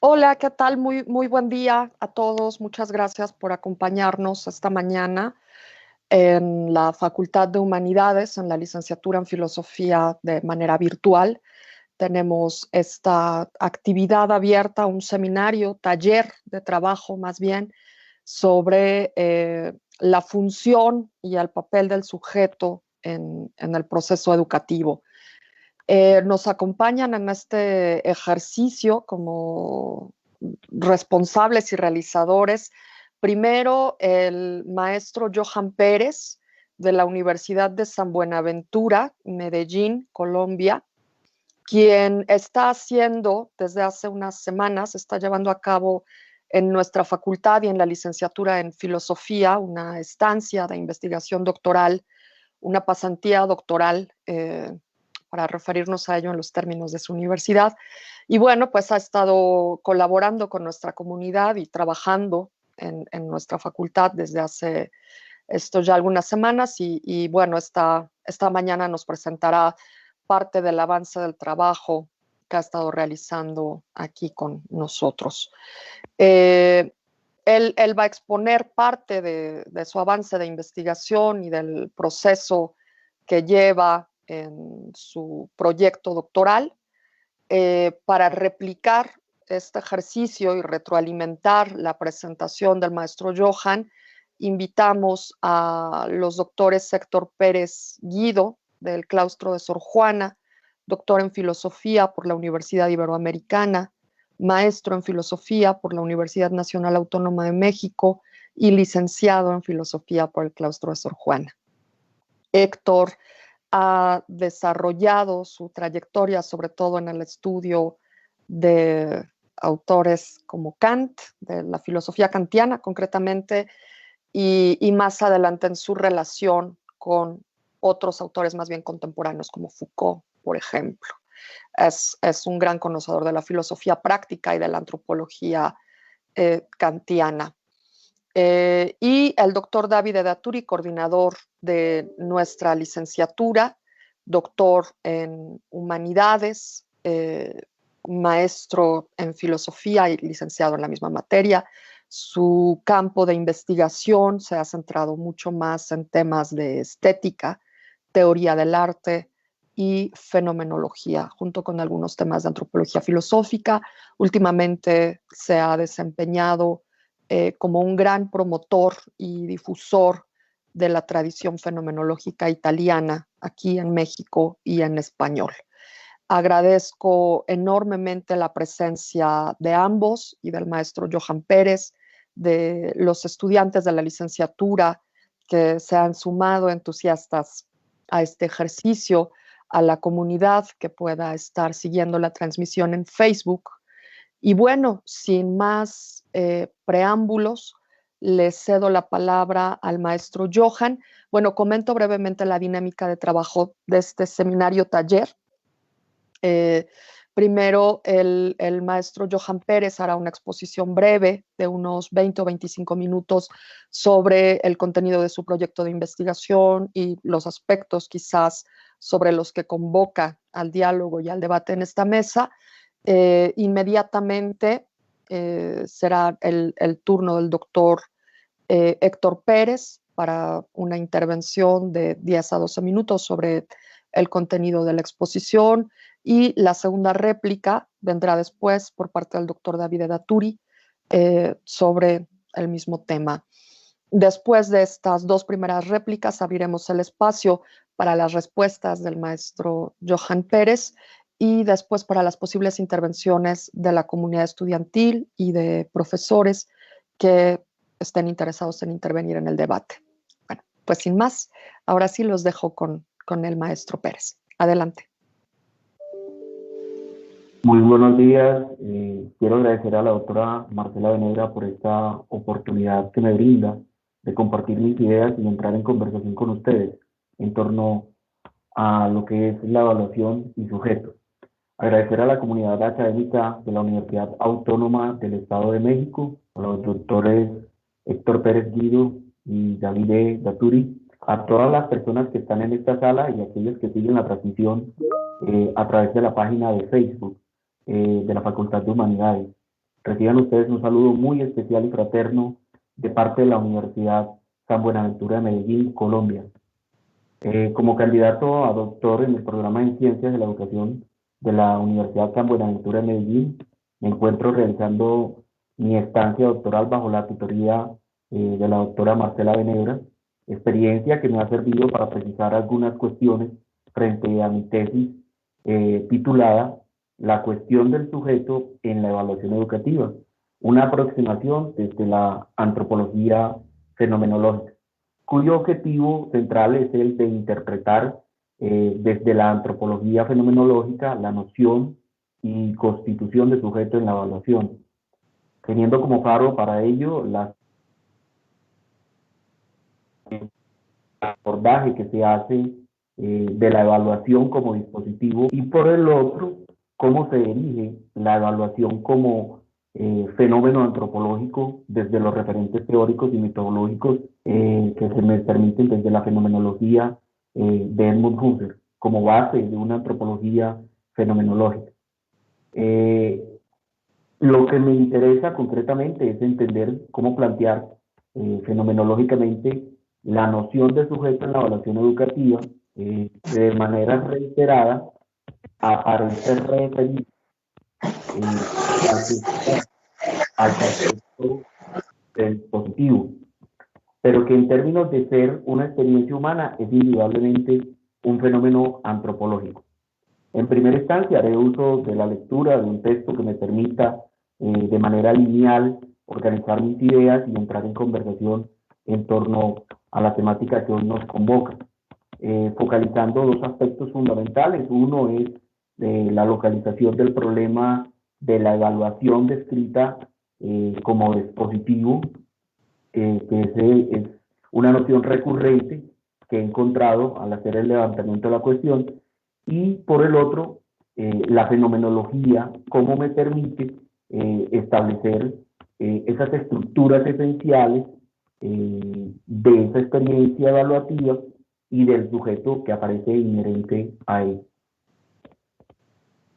Hola, ¿qué tal? Muy buen día a todos. Muchas gracias por acompañarnos esta mañana en la Facultad de Humanidades, en la licenciatura en Filosofía de manera virtual. Tenemos esta actividad abierta, un seminario, taller de trabajo más bien, sobre la función y el papel del sujeto en el proceso educativo. Nos acompañan en este ejercicio como responsables y realizadores. Primero, el maestro Johan Pérez de la Universidad de San Buenaventura, Medellín, Colombia, quien está haciendo desde hace unas semanas, está llevando a cabo en nuestra facultad y en la licenciatura en filosofía una estancia de investigación doctoral, una pasantía doctoral, para referirnos a ello en los términos de su universidad. Y bueno, pues ha estado colaborando con nuestra comunidad y trabajando en nuestra facultad desde hace esto ya algunas semanas y bueno, esta mañana nos presentará parte del avance del trabajo que ha estado realizando aquí con nosotros. Él va a exponer parte de su avance de investigación y del proceso que lleva en su proyecto doctoral. Para replicar este ejercicio y retroalimentar la presentación del maestro Johan, invitamos a los doctores Héctor Pérez Guido, del claustro de Sor Juana, doctor en filosofía por la Universidad Iberoamericana, maestro en filosofía por la Universidad Nacional Autónoma de México y licenciado en filosofía por el claustro de Sor Juana. Héctor ha desarrollado su trayectoria, sobre todo en el estudio de autores como Kant, de la filosofía kantiana concretamente, y más adelante en su relación con otros autores más bien contemporáneos como Foucault, por ejemplo. Es un gran conocedor de la filosofía práctica y de la antropología kantiana. Y el doctor David Edaturi, coordinador de nuestra licenciatura, doctor en humanidades, maestro en filosofía y licenciado en la misma materia. Su campo de investigación se ha centrado mucho más en temas de estética, teoría del arte y fenomenología, junto con algunos temas de antropología filosófica. Últimamente se ha desempeñado como un gran promotor y difusor de la tradición fenomenológica italiana aquí en México y en español. Agradezco enormemente la presencia de ambos y del maestro Johan Pérez, de los estudiantes de la licenciatura que se han sumado entusiastas a este ejercicio, a la comunidad que pueda estar siguiendo la transmisión en Facebook. Y bueno, sin más preámbulos, le cedo la palabra al maestro Johan. Bueno, comento brevemente la dinámica de trabajo de este seminario taller. Primero, el maestro Johan Pérez hará una exposición breve de unos 20 o 25 minutos sobre el contenido de su proyecto de investigación y los aspectos quizás sobre los que convoca al diálogo y al debate en esta mesa. Inmediatamente será el turno del doctor Héctor Pérez para una intervención de 10 a 12 minutos sobre el contenido de la exposición, y la segunda réplica vendrá después por parte del doctor David Edaturi sobre el mismo tema. Después de estas dos primeras réplicas abriremos el espacio para las respuestas del maestro Johan Pérez y después para las posibles intervenciones de la comunidad estudiantil y de profesores que estén interesados en intervenir en el debate. Bueno, pues sin más, ahora sí los dejo con el maestro Pérez. Adelante. Muy buenos días. Quiero agradecer a la doctora Marcela Venegra por esta oportunidad que me brinda de compartir mis ideas y entrar en conversación con ustedes en torno a lo que es la evaluación y sujetos. Agradecer a la comunidad académica de la Universidad Autónoma del Estado de México, a los doctores Héctor Pérez Guido y David Edaturi, a todas las personas que están en esta sala y a aquellos que siguen la transmisión a través de la página de Facebook de la Facultad de Humanidades. Reciban ustedes un saludo muy especial y fraterno de parte de la Universidad San Buenaventura de Medellín, Colombia. Como candidato a doctor en el programa en Ciencias de la Educación de la Universidad San Buenaventura de Medellín, me encuentro realizando mi estancia doctoral bajo la tutoría de la doctora Marcela Benebra, experiencia que me ha servido para precisar algunas cuestiones frente a mi tesis titulada La cuestión del sujeto en la evaluación educativa, una aproximación desde la antropología fenomenológica, cuyo objetivo central es el de interpretar desde la antropología fenomenológica la noción y constitución de sujeto en la evaluación, teniendo como faro para ello el abordaje que se hace de la evaluación como dispositivo y por el otro, cómo se dirige la evaluación como fenómeno antropológico desde los referentes teóricos y metodológicos que se me permiten desde la fenomenología de Edmund Husserl como base de una antropología fenomenológica. Lo que me interesa concretamente es entender cómo plantear fenomenológicamente la noción de sujeto en la evaluación educativa de manera reiterada aparece referir al concepto del dispositivo, pero que en términos de ser una experiencia humana es indudablemente un fenómeno antropológico. En primera instancia haré uso de la lectura de un texto que me permita de manera lineal organizar mis ideas y entrar en conversación en torno a la temática que hoy nos convoca, focalizando dos aspectos fundamentales. Uno es la localización del problema de la evaluación descrita como dispositivo, que es una noción recurrente que he encontrado al hacer el levantamiento de la cuestión, y por el otro, la fenomenología, cómo me permite establecer esas estructuras esenciales de esa experiencia evaluativa y del sujeto que aparece inherente a él.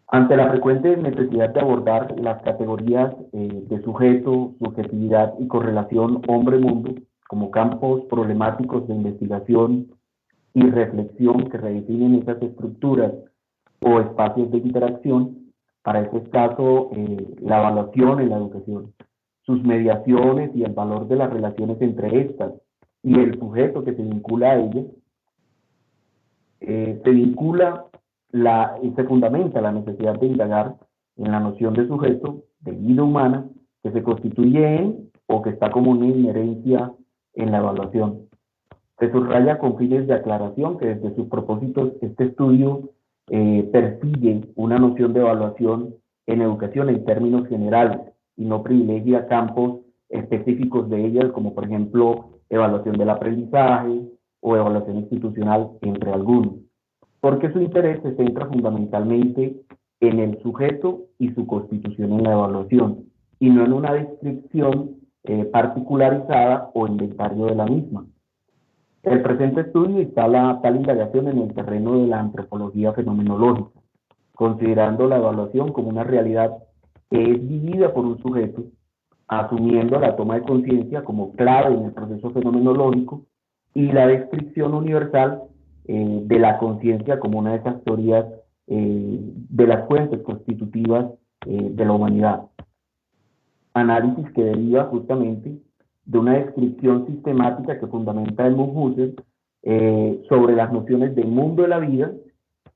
Ante la frecuente necesidad de abordar las categorías de sujeto, subjetividad y correlación hombre-mundo como campos problemáticos de investigación y reflexión que redefinen esas estructuras o espacios de interacción, para ese caso la evaluación en la educación, sus mediaciones y el valor de las relaciones entre estas y el sujeto que se vincula a ellas, se fundamenta la necesidad de indagar en la noción de sujeto, de vida humana, que se constituye en o que está como una inherencia en la evaluación. Se subraya con fines de aclaración que desde sus propósitos este estudio persigue una noción de evaluación en educación en términos generales y no privilegia campos específicos de ellas, como por ejemplo evaluación del aprendizaje o evaluación institucional, entre algunos, porque su interés se centra fundamentalmente en el sujeto y su constitución en la evaluación, y no en una descripción particularizada o inventario de la misma. El presente estudio instala tal indagación en el terreno de la antropología fenomenológica, considerando la evaluación como una realidad que es vivida por un sujeto, asumiendo la toma de conciencia como clave en el proceso fenomenológico y la descripción universal de la conciencia como una de esas teorías de las fuentes constitutivas de la humanidad. Análisis que deriva justamente de una descripción sistemática que fundamenta Edmund Husserl sobre las nociones del mundo de la vida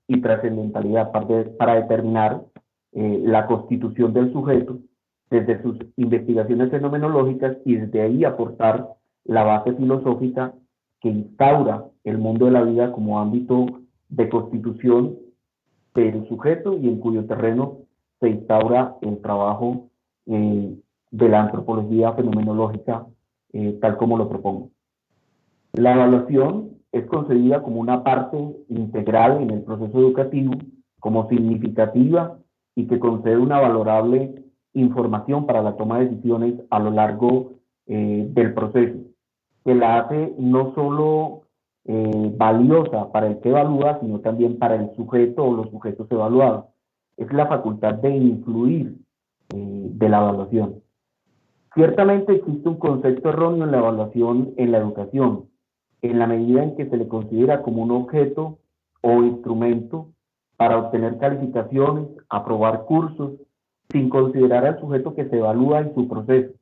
y trascendentalidad para determinar la constitución del sujeto desde sus investigaciones fenomenológicas y desde ahí aportar la base filosófica que instaura el mundo de la vida como ámbito de constitución del sujeto y en cuyo terreno se instaura el trabajo de la antropología fenomenológica tal como lo propongo. La evaluación es concebida como una parte integral en el proceso educativo, como significativa y que concede una valorable información para la toma de decisiones a lo largo del proceso, que la hace no solo valiosa para el que evalúa, sino también para el sujeto o los sujetos evaluados. Es la facultad de influir de la evaluación. Ciertamente existe un concepto erróneo en la evaluación en la educación, en la medida en que se le considera como un objeto o instrumento para obtener calificaciones, aprobar cursos, sin considerar al sujeto que se evalúa en su proceso.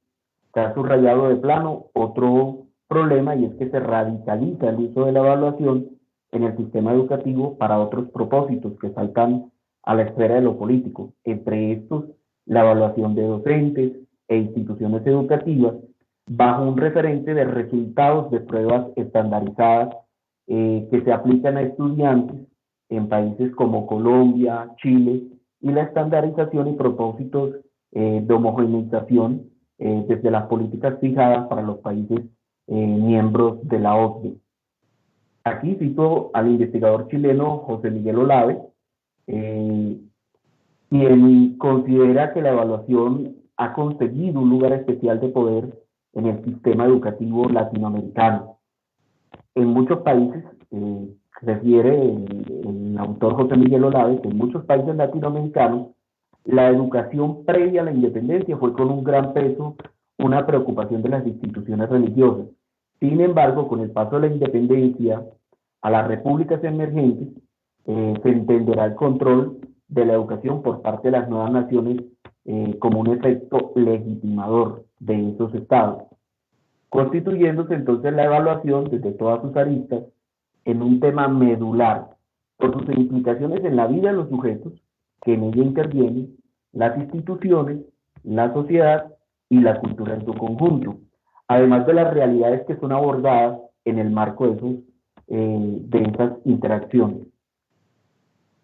Se ha subrayado de plano otro problema, y es que se radicaliza el uso de la evaluación en el sistema educativo para otros propósitos que saltan a la esfera de lo político, entre estos la evaluación de docentes e instituciones educativas bajo un referente de resultados de pruebas estandarizadas que se aplican a estudiantes en países como Colombia, Chile, y la estandarización y propósitos de homogeneización desde las políticas fijadas para los países miembros de la OCDE. Aquí cito al investigador chileno José Miguel Olave, quien considera que la evaluación ha conseguido un lugar especial de poder en el sistema educativo latinoamericano. En muchos países, refiere el autor José Miguel Olave, que en muchos países latinoamericanos la educación previa a la independencia fue con un gran peso una preocupación de las instituciones religiosas. Sin embargo, con el paso de la independencia a las repúblicas emergentes, se entenderá el control de la educación por parte de las nuevas naciones como un efecto legitimador de esos estados, constituyéndose entonces la evaluación desde todas sus aristas en un tema medular por sus implicaciones en la vida de los sujetos que en ella intervienen, las instituciones, la sociedad y la cultura en su conjunto, además de las realidades que son abordadas en el marco de esas interacciones.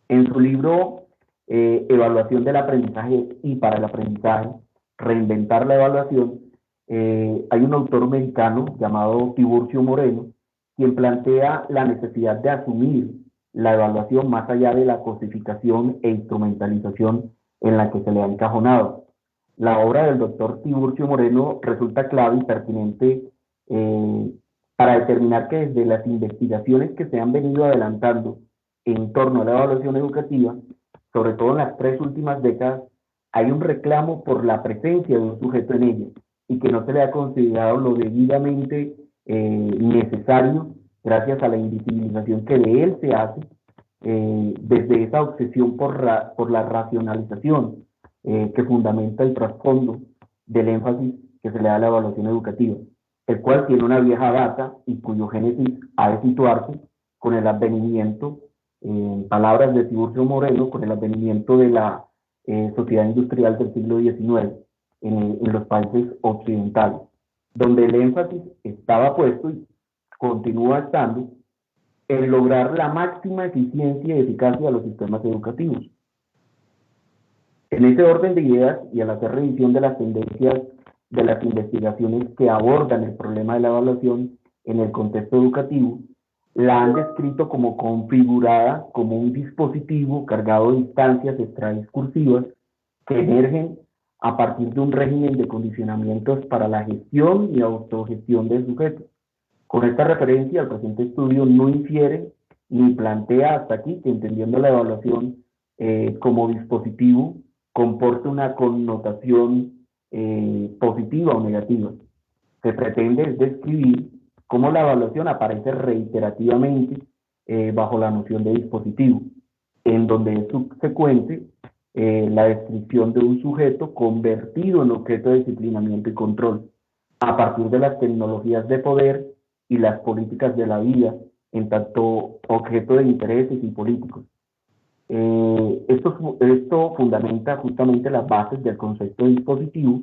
En su libro Evaluación del aprendizaje y para el aprendizaje, Reinventar la evaluación, hay un autor mexicano llamado Tiburcio Moreno, quien plantea la necesidad de asumir la evaluación más allá de la cosificación e instrumentalización en la que se le ha encajonado. La obra del doctor Tiburcio Moreno resulta clave y pertinente para determinar que desde las investigaciones que se han venido adelantando en torno a la evaluación educativa, sobre todo en las 3 últimas décadas, hay un reclamo por la presencia de un sujeto en ella y que no se le ha considerado lo debidamente necesario gracias a la invisibilización que de él se hace desde esa obsesión por la racionalización que fundamenta el trasfondo del énfasis que se le da a la evaluación educativa, el cual tiene una vieja data y cuyo génesis ha de situarse con el advenimiento, en palabras de Tiburcio Moreno, con el advenimiento de la sociedad industrial del siglo XIX en los países occidentales, donde el énfasis estaba puesto y continúa estando en lograr la máxima eficiencia y eficacia de los sistemas educativos. En ese orden de ideas y al hacer revisión de las tendencias de las investigaciones que abordan el problema de la evaluación en el contexto educativo, la han descrito como configurada como un dispositivo cargado de instancias extradiscursivas que emergen a partir de un régimen de condicionamientos para la gestión y autogestión del sujeto. Con esta referencia, el presente estudio no infiere ni plantea hasta aquí que, entendiendo la evaluación como dispositivo, comporta una connotación positiva o negativa. Se pretende describir cómo la evaluación aparece reiterativamente bajo la noción de dispositivo, en donde es subsecuente la descripción de un sujeto convertido en objeto de disciplinamiento y control, a partir de las tecnologías de poder y las políticas de la vida, en tanto objeto de intereses y políticos. Esto fundamenta justamente las bases del concepto de dispositivo,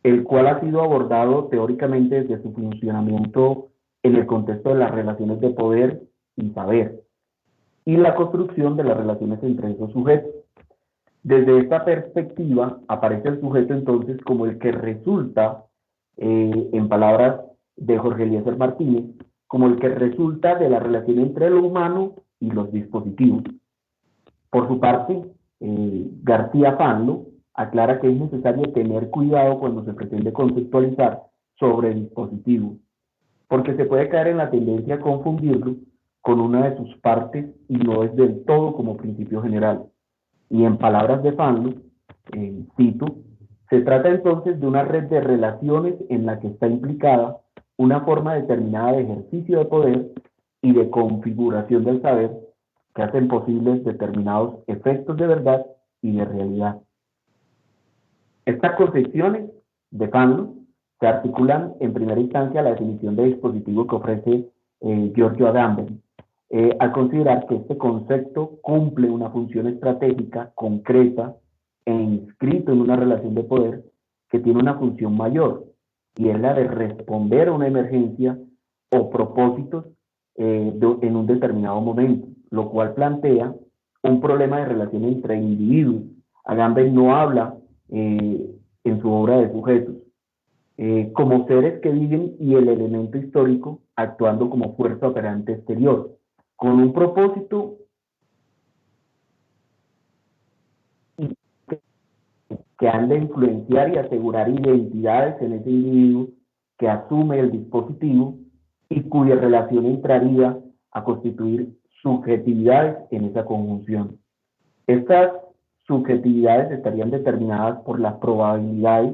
el cual ha sido abordado teóricamente desde su funcionamiento en el contexto de las relaciones de poder y saber, y la construcción de las relaciones entre esos sujetos. Desde esta perspectiva, aparece el sujeto entonces como el que resulta, en palabras de Jorge Eliezer Martínez, como el que resulta de la relación entre lo humano y los dispositivos. Por su parte, García Fanlo aclara que es necesario tener cuidado cuando se pretende conceptualizar sobre dispositivos, porque se puede caer en la tendencia a confundirlo con una de sus partes y no es del todo como principio general. Y en palabras de Fanlo, cito, Se trata entonces de una red de relaciones en la que está implicada una forma determinada de ejercicio de poder y de configuración del saber que hacen posibles determinados efectos de verdad y de realidad. Estas concepciones de Fanon se articulan en primera instancia a la definición de dispositivo que ofrece Giorgio Agamben, al considerar que este concepto cumple una función estratégica concreta e inscrito en una relación de poder que tiene una función mayor, y es la de responder a una emergencia o propósitos en un determinado momento, lo cual plantea un problema de relación entre individuos. Agamben no habla en su obra de sujetos como seres que viven y el elemento histórico actuando como fuerza operante exterior, con un propósito que han de influenciar y asegurar identidades en ese individuo que asume el dispositivo y cuya relación entraría a constituir subjetividades en esa conjunción. Estas subjetividades estarían determinadas por las probabilidades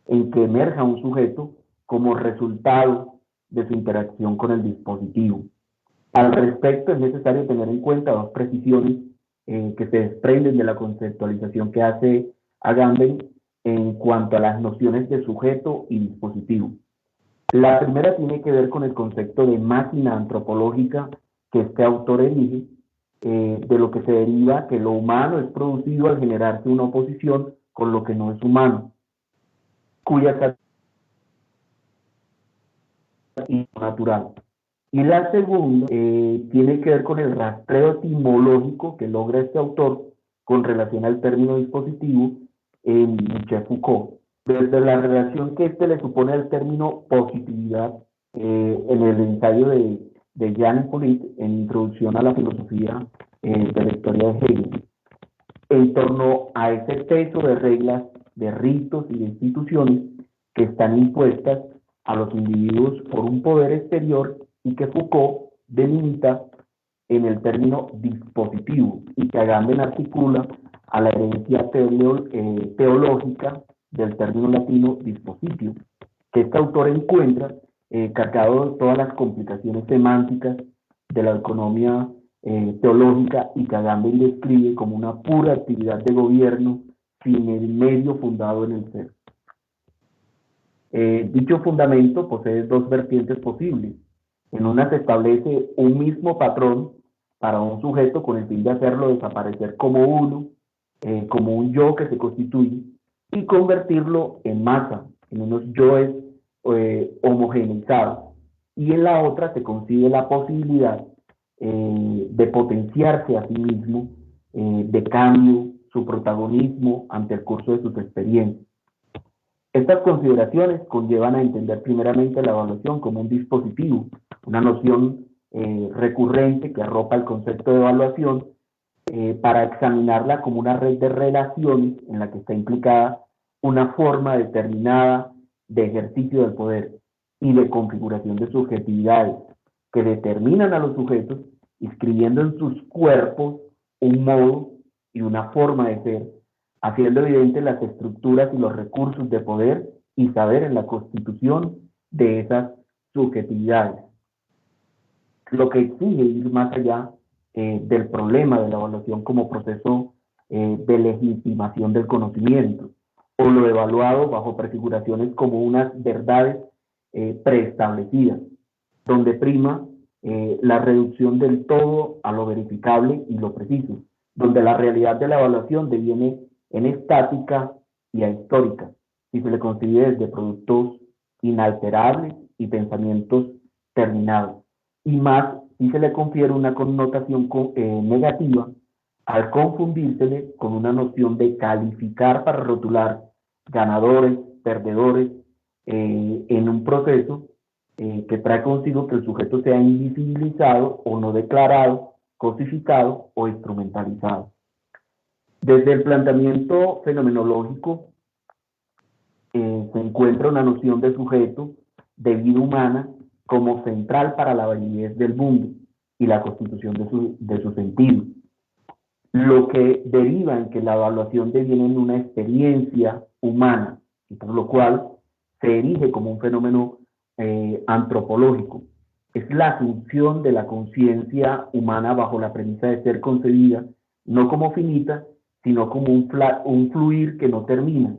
en que emerja un sujeto como resultado de su interacción con el dispositivo. Al respecto, es necesario tener en cuenta dos precisiones que se desprenden de la conceptualización que hace Agamben en cuanto a las nociones de sujeto y dispositivo. La primera tiene que ver con el concepto de máquina antropológica que este autor elige, de lo que se deriva que lo humano es producido al generarse una oposición con lo que no es humano, cuya característica natural. Y la segunda tiene que ver con el rastreo etimológico que logra este autor con relación al término dispositivo en Michel Foucault. Desde la relación que le supone al término positividad en el ensayo de Jean Hippolyte en Introducción a la Filosofía de la Historia de Hegel, en torno a ese peso de reglas, de ritos y de instituciones que están impuestas a los individuos por un poder exterior y que Foucault delimita en el término dispositivo y que Agamben articula a la herencia teológica del término latino dispositio, que este autor encuentra cargado de todas las complicaciones semánticas de la economía teológica y que Agamben describe como una pura actividad de gobierno sin el medio fundado en el ser. Dicho fundamento posee dos vertientes posibles. En una se establece un mismo patrón para un sujeto con el fin de hacerlo desaparecer como uno, como un yo que se constituye, y convertirlo en masa, en unos yoes homogeneizados. Y en la otra se consigue la posibilidad de potenciarse a sí mismo, de cambio, su protagonismo ante el curso de sus experiencias. Estas consideraciones conllevan a entender primeramente la evaluación como un dispositivo, una noción recurrente que arropa el concepto de evaluación para examinarla como una red de relaciones en la que está implicada una forma determinada de ejercicio del poder y de configuración de subjetividades que determinan a los sujetos, inscribiendo en sus cuerpos un modo y una forma de ser, haciendo evidentes las estructuras y los recursos de poder y saber en la constitución de esas subjetividades. Lo que exige ir más allá del problema de la evaluación como proceso de legitimación del conocimiento, o lo evaluado bajo prefiguraciones como unas verdades preestablecidas, donde prima la reducción del todo a lo verificable y lo preciso, donde la realidad de la evaluación deviene en estática y ahistórica, y se le consigue desde productos inalterables y pensamientos terminados, y más si se le confiere una connotación negativa al confundírsele con una noción de calificar para rotular ganadores, perdedores, en un proceso que trae consigo que el sujeto sea invisibilizado o no declarado, cosificado o instrumentalizado. Desde el planteamiento fenomenológico se encuentra una noción de sujeto, de vida humana, como central para la validez del mundo y la constitución de su sentido. lo que deriva en que la evaluación deviene en una experiencia humana, y por lo cual se erige como un fenómeno antropológico. Es la asunción de la conciencia humana bajo la premisa de ser concebida no como finita, sino como un fluir que no termina,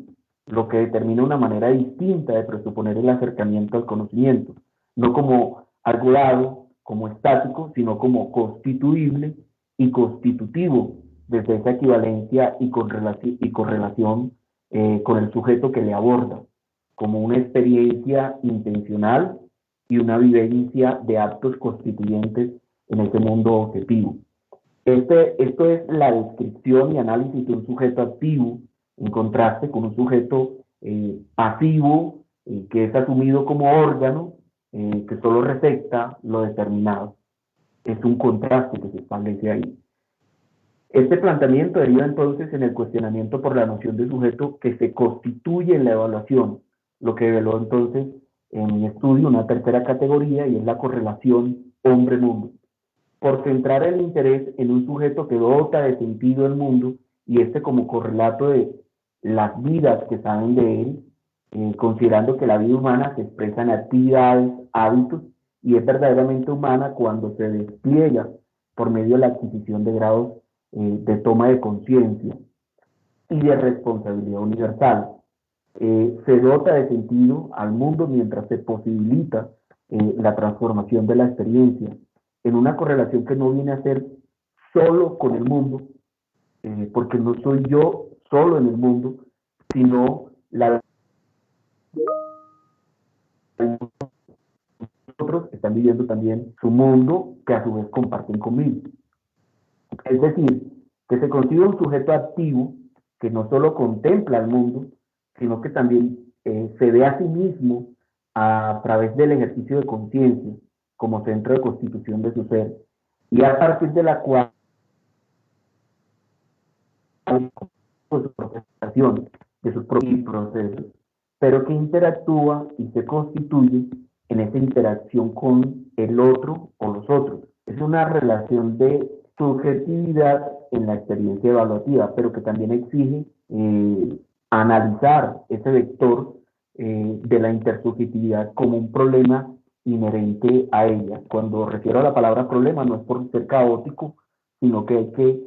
lo que determina una manera distinta de presuponer el acercamiento al conocimiento, no como algo dado, como estático, sino como constituible y constitutivo desde esa equivalencia y correlación con el sujeto que le aborda, como una experiencia intencional y una vivencia de actos constituyentes en ese mundo objetivo. Esto es la descripción y análisis de un sujeto activo en contraste con un sujeto pasivo que es asumido como órgano que solo recepta lo determinado. Es un contraste que se establece ahí. Este planteamiento deriva entonces en el cuestionamiento por la noción de sujeto que se constituye en la evaluación, lo que reveló entonces en mi estudio una tercera categoría y es la correlación hombre-mundo. Por centrar el interés en un sujeto que dota de sentido el mundo y este como correlato de las vidas que saben de él, considerando que la vida humana se expresa en actividades, hábitos y es verdaderamente humana cuando se despliega por medio de la adquisición de grados de toma de conciencia y de responsabilidad universal. Se dota de sentido al mundo mientras se posibilita la transformación de la experiencia en una correlación que no viene a ser solo con el mundo, porque no soy yo solo en el mundo, sino la otros están viviendo también su mundo que a su vez comparten conmigo. Es decir, que se consigue un sujeto activo que no solo contempla el mundo, sino que también se ve a sí mismo a través del ejercicio de conciencia como centro de constitución de su ser, y a partir de la cual su procesión de sus propios procesos, pero que interactúa y se constituye en esa interacción con el otro o los otros. Es una relación de subjetividad en la experiencia evaluativa, pero que también exige analizar ese vector de la intersubjetividad como un problema inherente a ella. Cuando refiero a la palabra problema, no es por ser caótico, sino que hay que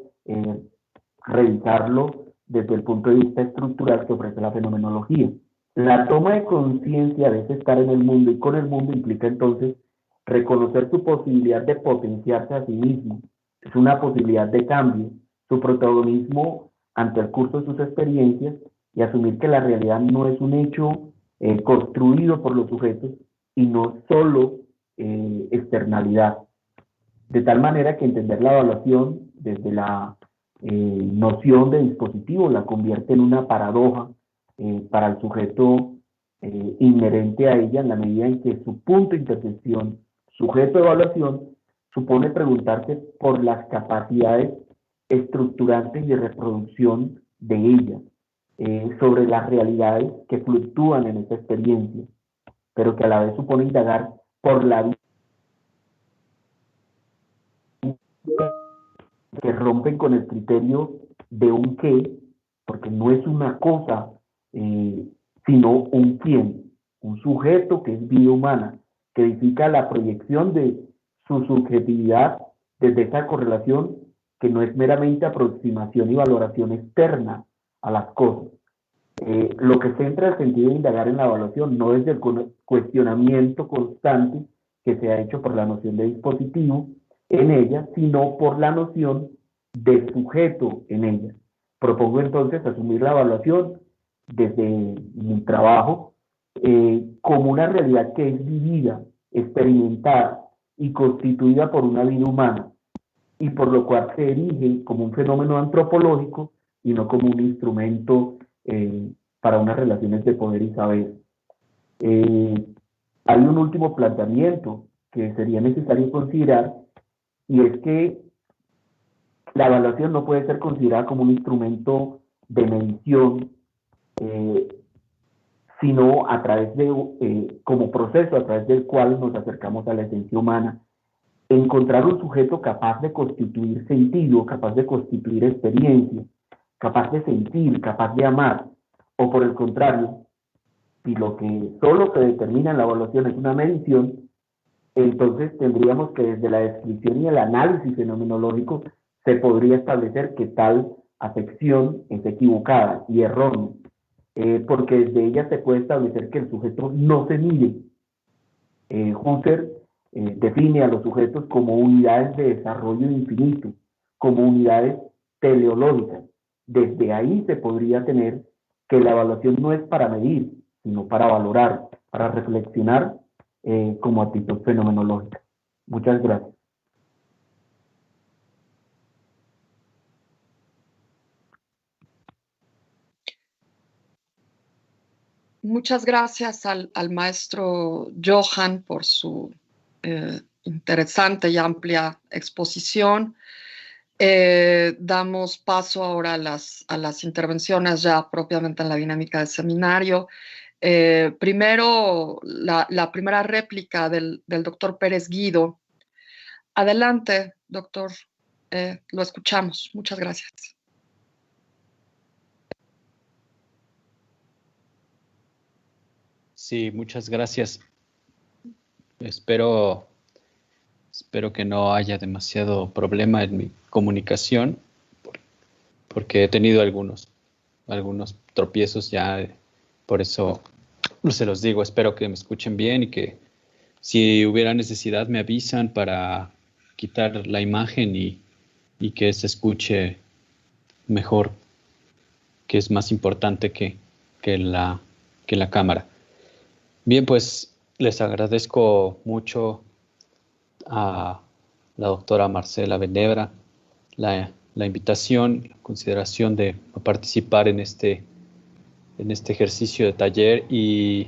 revisarlo desde el punto de vista estructural que ofrece la fenomenología. La toma de conciencia de ese estar en el mundo y con el mundo implica entonces reconocer su posibilidad de potenciarse a sí mismo. Es una posibilidad de cambio, su protagonismo ante el curso de sus experiencias y asumir que la realidad no es un hecho construido por los sujetos y no solo externalidad. De tal manera que entender la evaluación desde la noción de dispositivo la convierte en una paradoja para el sujeto inherente a ella en la medida en que su punto de intersección, sujeto de evaluación, supone preguntarse por las capacidades estructurantes y de reproducción de ella, sobre las realidades que fluctúan en esa experiencia, pero que a la vez supone indagar por la vida que rompen con el criterio de un qué, porque no es una cosa, sino un quién, un sujeto que es vida humana, que edifica la proyección de su subjetividad desde esa correlación que no es meramente aproximación y valoración externa a las cosas. Lo que centra el sentido de indagar en la evaluación no es el cuestionamiento constante que se ha hecho por la noción de dispositivo en ella, sino por la noción de sujeto en ella. Propongo entonces asumir la evaluación desde mi trabajo como una realidad que es vivida, experimentada y constituida por una vida humana, y por lo cual se erige como un fenómeno antropológico y no como un instrumento para unas relaciones de poder y saber. Hay un último planteamiento que sería necesario considerar, y es que la evaluación no puede ser considerada como un instrumento de medición, sino a través de, como proceso a través del cual nos acercamos a la esencia humana encontrar un sujeto capaz de constituir sentido, capaz de constituir experiencia, capaz de sentir, capaz de amar, o por el contrario, si lo que solo se determina en la evaluación es una medición, entonces tendríamos que desde la descripción y el análisis fenomenológico se podría establecer que tal afección es equivocada y errónea, porque desde ella se puede establecer que el sujeto no se mide. Husserl define a los sujetos como unidades de desarrollo infinito, como unidades teleológicas. Desde ahí se podría tener que la evaluación no es para medir, sino para valorar, para reflexionar como actitud fenomenológica. Muchas gracias. Muchas gracias al maestro Johan por su interesante y amplia exposición. Damos paso ahora a las intervenciones ya propiamente en la dinámica del seminario. Primero, la primera réplica del doctor Pérez Guido. Adelante, doctor. Lo escuchamos. Muchas gracias. Sí, muchas gracias. Espero que no haya demasiado problema en mi comunicación, porque he tenido algunos tropiezos ya, por eso se los digo. Espero que me escuchen bien y que si hubiera necesidad me avisan para quitar la imagen y que se escuche mejor, que es más importante que la cámara. Bien, pues les agradezco mucho a la doctora Marcela Benebra la invitación, la consideración de participar en este ejercicio de taller, y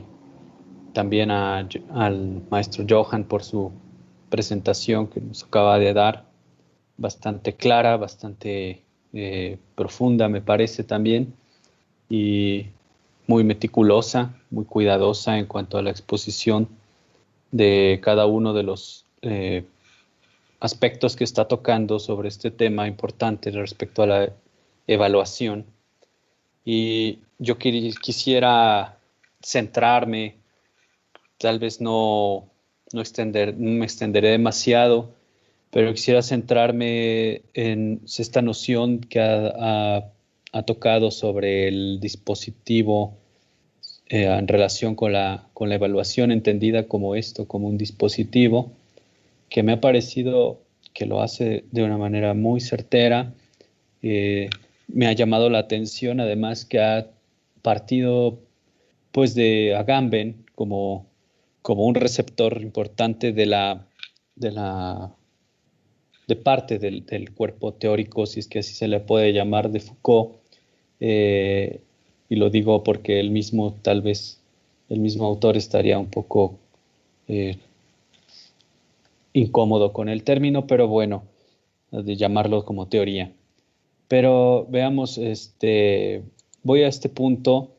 también al maestro Johan por su presentación que nos acaba de dar, bastante clara, bastante profunda me parece también, y muy meticulosa, muy cuidadosa en cuanto a la exposición de cada uno de los aspectos que está tocando sobre este tema importante respecto a la evaluación. Y yo quisiera centrarme, tal vez no me extenderé demasiado, pero quisiera centrarme en esta noción que ha tocado sobre el dispositivo en relación con la evaluación, entendida como esto, como un dispositivo, que me ha parecido que lo hace de una manera muy certera. Me ha llamado la atención, además, que ha partido pues de Agamben como un receptor importante de parte del cuerpo teórico, si es que así se le puede llamar, de Foucault. Y lo digo porque el mismo autor estaría un poco incómodo con el término, pero bueno, de llamarlo como teoría. Pero veamos, voy a este punto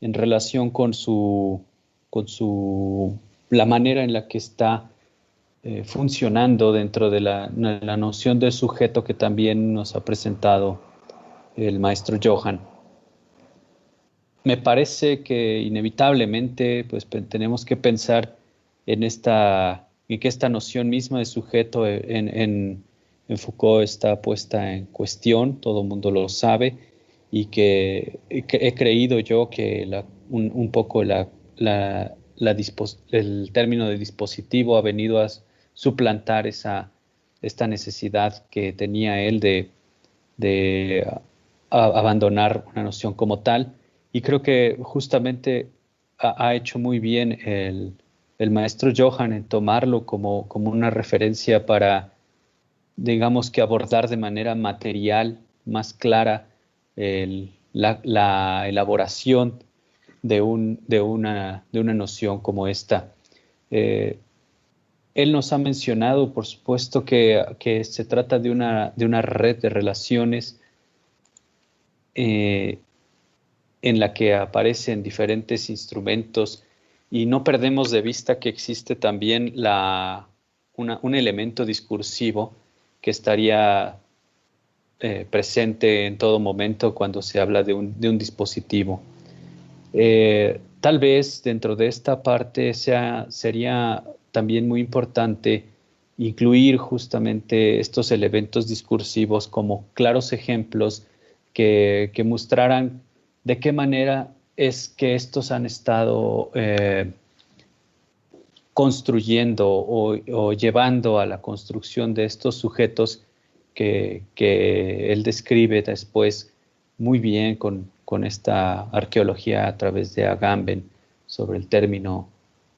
en relación con la manera en la que está funcionando dentro de la noción del sujeto que también nos ha presentado el maestro Johan. Me parece que inevitablemente pues, tenemos que pensar en que esta noción misma de sujeto en Foucault está puesta en cuestión, todo el mundo lo sabe, y que he creído yo que un poco el término de dispositivo ha venido a suplantar esta necesidad que tenía él de abandonar una noción como tal. Y creo que justamente ha hecho muy bien el maestro Johan en tomarlo como una referencia para, digamos, que abordar de manera material, más clara, la elaboración de una noción como esta. Él nos ha mencionado, por supuesto, que se trata de una red de relaciones en la que aparecen diferentes instrumentos, y no perdemos de vista que existe también un elemento discursivo que estaría presente en todo momento cuando se habla de un dispositivo. Tal vez dentro de esta parte sería también muy importante incluir justamente estos elementos discursivos como claros ejemplos que mostraran de qué manera es que estos han estado construyendo o llevando a la construcción de estos sujetos que él describe después muy bien con esta arqueología a través de Agamben sobre el término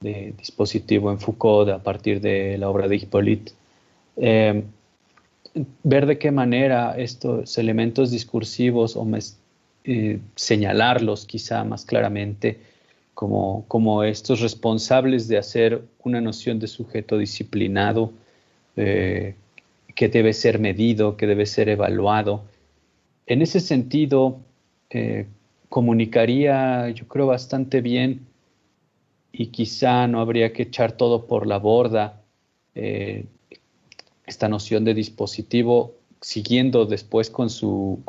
de dispositivo en Foucault a partir de la obra de Hippolyte. Ver de qué manera estos elementos discursivos señalarlos quizá más claramente como estos responsables de hacer una noción de sujeto disciplinado que debe ser medido, que debe ser evaluado. En ese sentido, comunicaría, yo creo, bastante bien y quizá no habría que echar todo por la borda esta noción de dispositivo, siguiendo después con su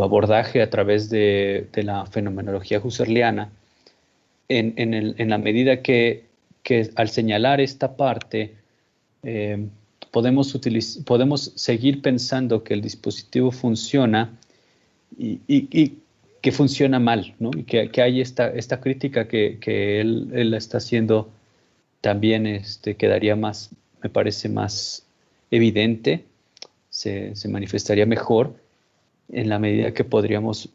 abordaje a través de la fenomenología husserliana, en la medida que al señalar esta parte, podemos seguir pensando que el dispositivo funciona y que funciona mal, ¿no? Y que hay esta crítica que él está haciendo también quedaría más, me parece más evidente, se manifestaría mejor en la medida que podríamos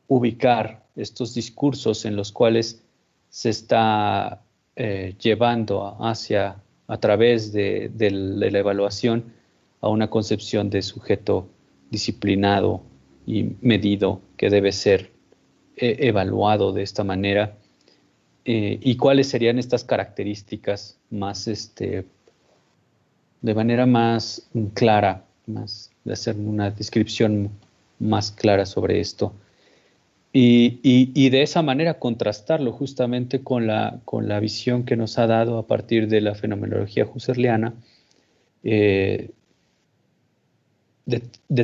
ubicar estos discursos en los cuales se está llevando a través de la evaluación a una concepción de sujeto disciplinado y medido que debe ser evaluado de esta manera, y cuáles serían estas características más, de manera más clara, de hacer una descripción más clara sobre esto. Y de esa manera contrastarlo justamente con la visión que nos ha dado a partir de la fenomenología husserliana, de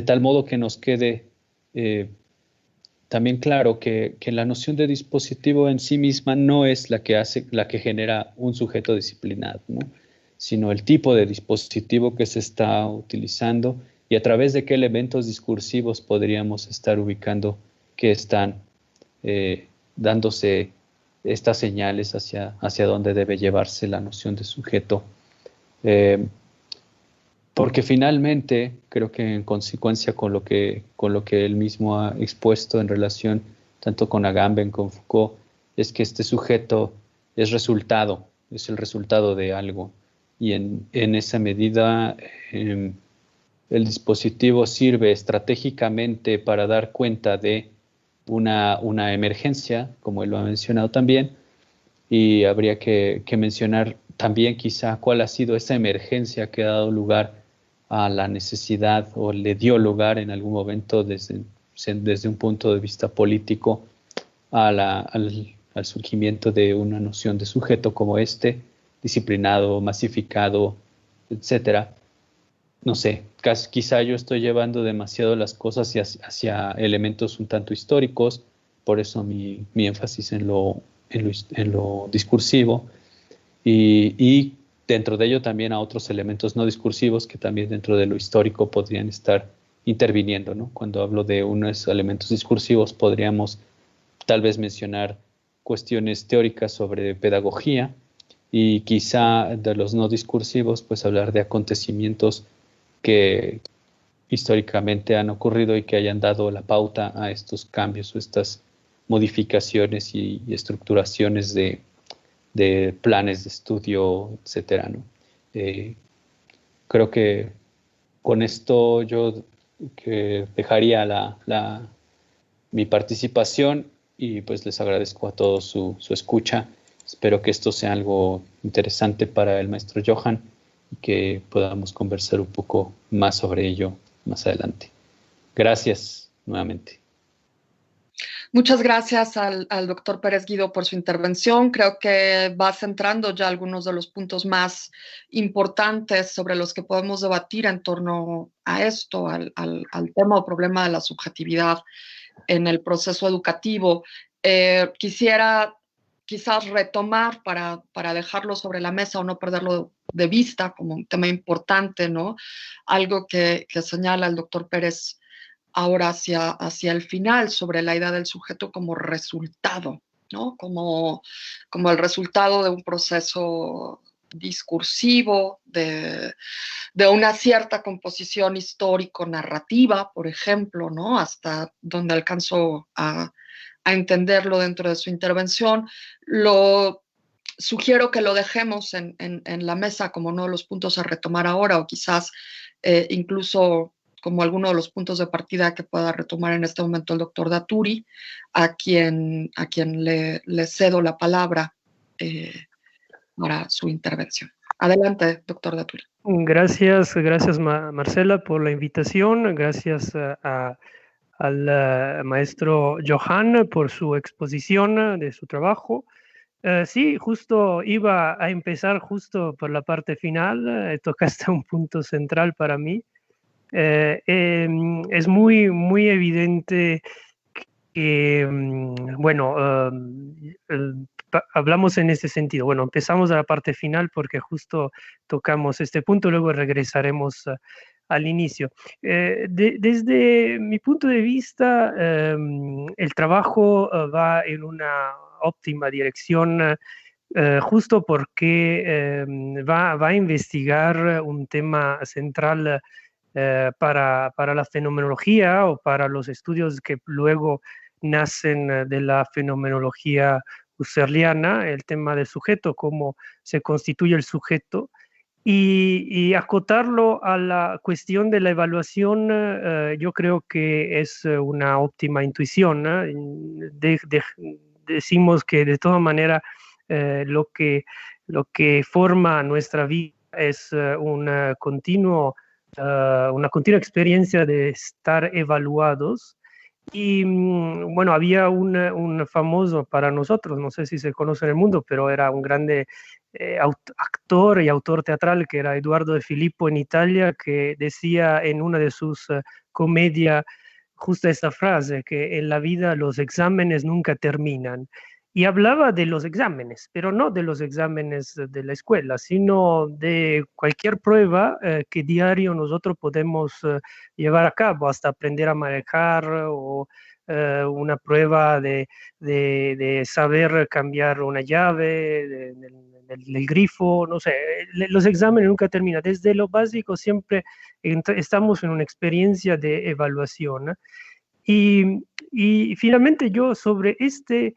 tal modo que nos quede también claro que la noción de dispositivo en sí misma no es la que genera un sujeto disciplinado, ¿no? Sino el tipo de dispositivo que se está utilizando y a través de qué elementos discursivos podríamos estar ubicando que están dándose estas señales hacia dónde debe llevarse la noción de sujeto. Porque finalmente, creo que en consecuencia con lo que él mismo ha expuesto en relación tanto con Agamben como con Foucault, es que este sujeto es el resultado de algo. Y en esa medida el dispositivo sirve estratégicamente para dar cuenta de una emergencia, como él lo ha mencionado también, y habría que mencionar también quizá cuál ha sido esa emergencia que ha dado lugar a la necesidad o le dio lugar en algún momento desde un punto de vista político al surgimiento de una noción de sujeto como disciplinado, masificado, etcétera. No sé, quizá yo estoy llevando demasiado las cosas hacia elementos un tanto históricos, por eso mi énfasis en lo discursivo y dentro de ello también a otros elementos no discursivos que también dentro de lo histórico podrían estar interviniendo, ¿no? Cuando hablo de unos elementos discursivos podríamos tal vez mencionar cuestiones teóricas sobre pedagogía y quizá de los no discursivos pues hablar de acontecimientos que históricamente han ocurrido y que hayan dado la pauta a estos cambios o estas modificaciones y estructuraciones de planes de estudio, etcétera, ¿no? Creo que con esto yo dejaría mi participación y pues les agradezco a todos su escucha. Espero que esto sea algo interesante para el maestro Johan y que podamos conversar un poco más sobre ello más adelante. Gracias nuevamente. Muchas gracias al doctor Pérez Guido por su intervención. Creo que va centrando ya algunos de los puntos más importantes sobre los que podemos debatir en torno a esto, al tema o problema de la subjetividad en el proceso educativo. Quisiera quizás retomar para dejarlo sobre la mesa o no perderlo de vista como un tema importante, ¿no? Algo que señala el doctor Pérez ahora hacia el final sobre la idea del sujeto como resultado, ¿no? Como el resultado de un proceso discursivo, de una cierta composición histórico-narrativa, por ejemplo, ¿no? Hasta donde alcanzo a entenderlo dentro de su intervención. Lo sugiero que lo dejemos en la mesa como uno de los puntos a retomar ahora, o quizás incluso como alguno de los puntos de partida que pueda retomar en este momento el doctor Daturi, a quien le cedo la palabra para su intervención. Adelante, doctor Daturi. Gracias, Marcela, por la invitación. Gracias al maestro Johan por su exposición de su trabajo. Sí, justo iba a empezar justo por la parte final. Tocaste un punto central para mí. Es muy evidente que, bueno, hablamos en ese sentido. Bueno, empezamos a la parte final porque justo tocamos este punto, luego regresaremos al inicio. Desde mi punto de vista, el trabajo va en una óptima dirección, justo porque va a investigar un tema central para la fenomenología o para los estudios que luego nacen de la fenomenología husserliana, el tema del sujeto, cómo se constituye el sujeto, y acotarlo a la cuestión de la evaluación, yo creo que es una óptima intuición. Decimos que de toda manera lo que forma nuestra vida es una continua experiencia de estar evaluados. Y bueno, había un famoso para nosotros, no sé si se conoce en el mundo, pero era un grande actor y autor teatral que era Eduardo de Filippo en Italia, que decía en una de sus comedias justo esta frase, que en la vida los exámenes nunca terminan. Y hablaba de los exámenes, pero no de los exámenes de la escuela, sino de cualquier prueba que diario nosotros podemos llevar a cabo, hasta aprender a manejar o una prueba de saber cambiar una llave del grifo, no sé, los exámenes nunca terminan. Desde lo básico siempre estamos en una experiencia de evaluación. Y finalmente yo sobre este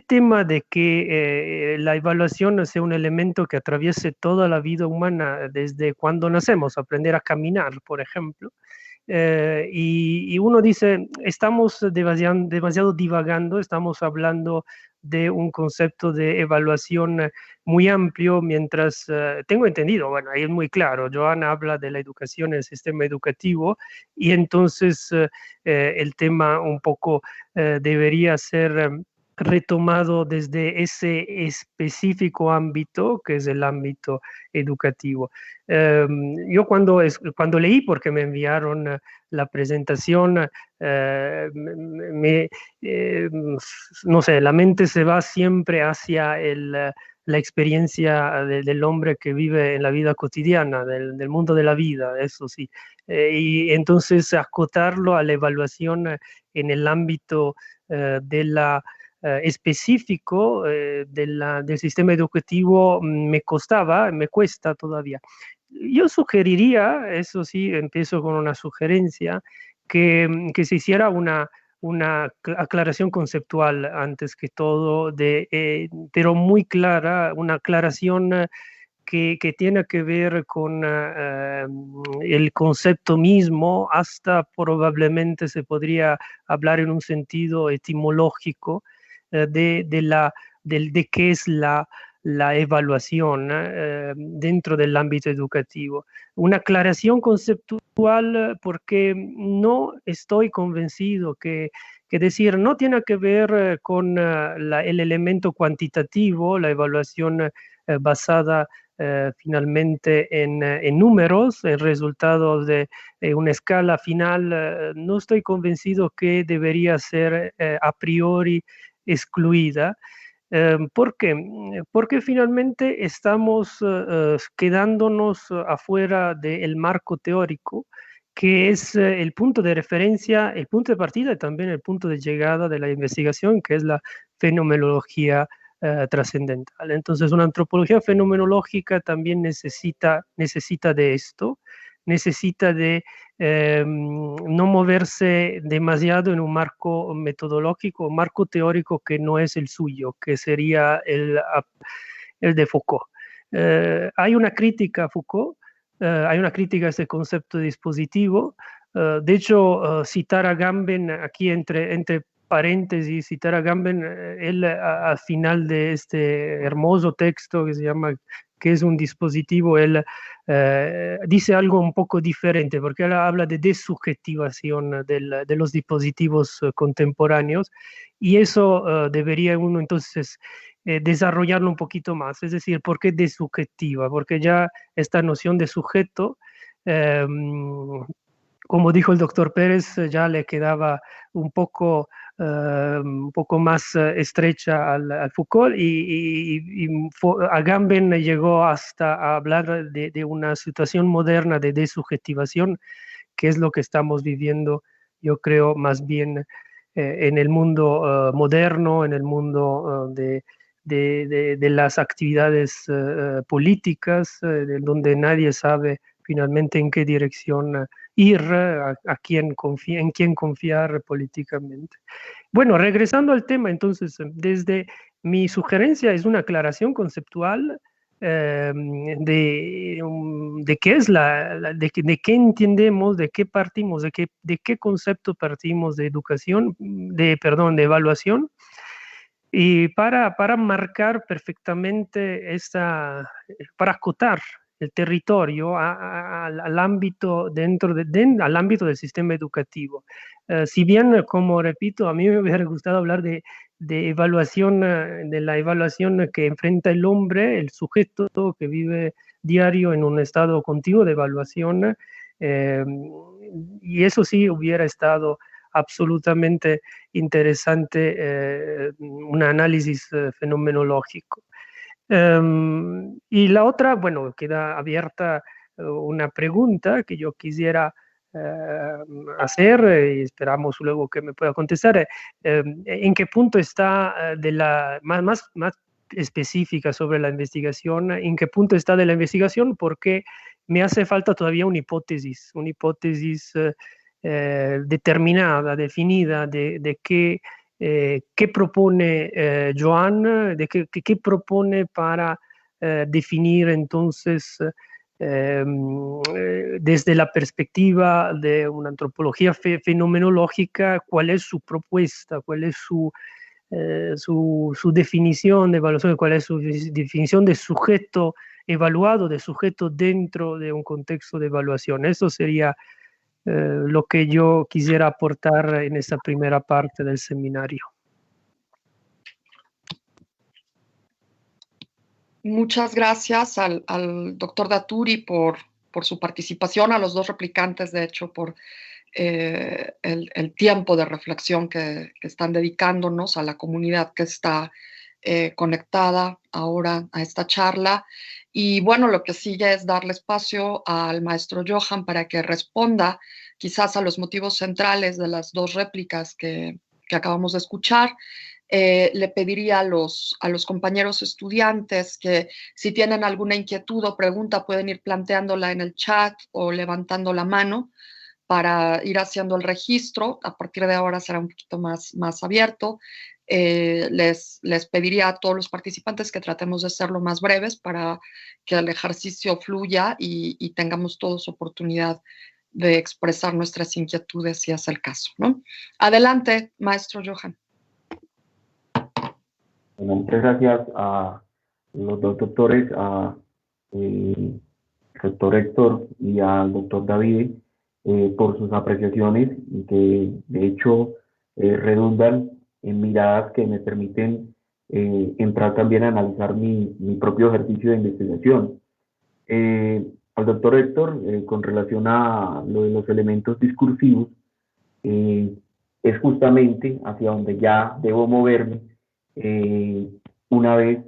tema de que la evaluación sea un elemento que atraviese toda la vida humana desde cuando nacemos, aprender a caminar, por ejemplo, y uno dice, estamos demasiado divagando, estamos hablando de un concepto de evaluación muy amplio, mientras tengo entendido, bueno, ahí es muy claro, Johanna habla de la educación en el sistema educativo, y entonces el tema un poco debería ser retomado desde ese específico ámbito que es el ámbito educativo. Yo cuando leí, porque me enviaron la presentación, no sé, la mente se va siempre hacia la experiencia del hombre que vive en la vida cotidiana, del mundo de la vida, eso sí. Y entonces acotarlo a la evaluación en el ámbito de la específico del sistema educativo me cuesta todavía. Yo sugeriría, eso sí, empiezo con una sugerencia, que se hiciera una aclaración conceptual antes que todo, pero muy clara, una aclaración que tiene que ver con el concepto mismo, hasta probablemente se podría hablar en un sentido etimológico de qué es la evaluación dentro del ámbito educativo. Una aclaración conceptual porque no estoy convencido que que decir, no tiene que ver con el elemento cuantitativo, la evaluación basada finalmente en números, en resultados de una escala final. No estoy convencido que debería ser a priori excluida. ¿Por qué? Porque finalmente estamos quedándonos afuera del marco teórico, que es el punto de referencia, el punto de partida y también el punto de llegada de la investigación, que es la fenomenología trascendental. Entonces, una antropología fenomenológica también necesita de esto, necesita de no moverse demasiado en un marco metodológico, un marco teórico que no es el suyo, que sería el de Foucault. Hay una crítica a Foucault, hay una crítica a este concepto de dispositivo. De hecho, citar a Gamben aquí entre paréntesis, citar a Gamben, él al final de este hermoso texto que se llama ¿Qué es un dispositivo?, él dice algo un poco diferente, porque él habla de desubjetivación de los dispositivos contemporáneos, y eso debería uno entonces desarrollarlo un poquito más. Es decir, ¿por qué desubjetiva? Porque ya esta noción de sujeto, como dijo el doctor Pérez, ya le quedaba un poco más estrecha al Foucault, y Agamben llegó hasta hablar de una situación moderna de desubjetivación, que es lo que estamos viviendo, yo creo, más bien en el mundo moderno, en el mundo de las actividades políticas, donde nadie sabe finalmente en qué dirección ir, a quién en quién confiar políticamente. Bueno, regresando al tema, entonces, desde mi sugerencia es una aclaración conceptual de qué es de qué entendemos, de qué partimos, de qué concepto partimos de educación, de evaluación, y para marcar perfectamente para acotar el territorio al ámbito al ámbito del sistema educativo. Si bien, como repito, a mí me hubiera gustado hablar de evaluación, de la evaluación que enfrenta el hombre, el sujeto que vive diario en un estado continuo de evaluación, y eso sí hubiera estado absolutamente interesante, un análisis fenomenológico. Y la otra, bueno, queda abierta una pregunta que yo quisiera hacer, y esperamos luego que me pueda contestar. ¿En qué punto está más específica sobre la investigación? ¿En qué punto está de la investigación? Porque me hace falta todavía una hipótesis determinada, definida, de qué propone Joan, qué propone para definir entonces desde la perspectiva de una antropología fenomenológica, cuál es su propuesta, cuál es su definición de evaluación, cuál es su definición de sujeto evaluado, de sujeto dentro de un contexto de evaluación. Eso sería lo que yo quisiera aportar en esta primera parte del seminario. Muchas gracias al doctor Daturi por su participación, a los dos replicantes, de hecho, por el tiempo de reflexión que están dedicándonos, a la comunidad que está conectada ahora a esta charla. Y bueno, lo que sigue es darle espacio al maestro Johan para que responda quizás a los motivos centrales de las dos réplicas que acabamos de escuchar. Le pediría a los compañeros estudiantes que si tienen alguna inquietud o pregunta pueden ir planteándola en el chat o levantando la mano para ir haciendo el registro. A partir de ahora será un poquito más abierto. Les pediría a todos los participantes que tratemos de ser lo más breves para que el ejercicio fluya y tengamos todos oportunidad de expresar nuestras inquietudes si es el caso, ¿no? Adelante, maestro Johan. Bueno, muchas gracias a los dos doctores, al doctor Héctor y al doctor David, por sus apreciaciones, y que de hecho redundan en miradas que me permiten entrar también a analizar mi propio ejercicio de investigación. Al doctor Héctor, con relación a lo de los elementos discursivos, es justamente hacia donde ya debo moverme una vez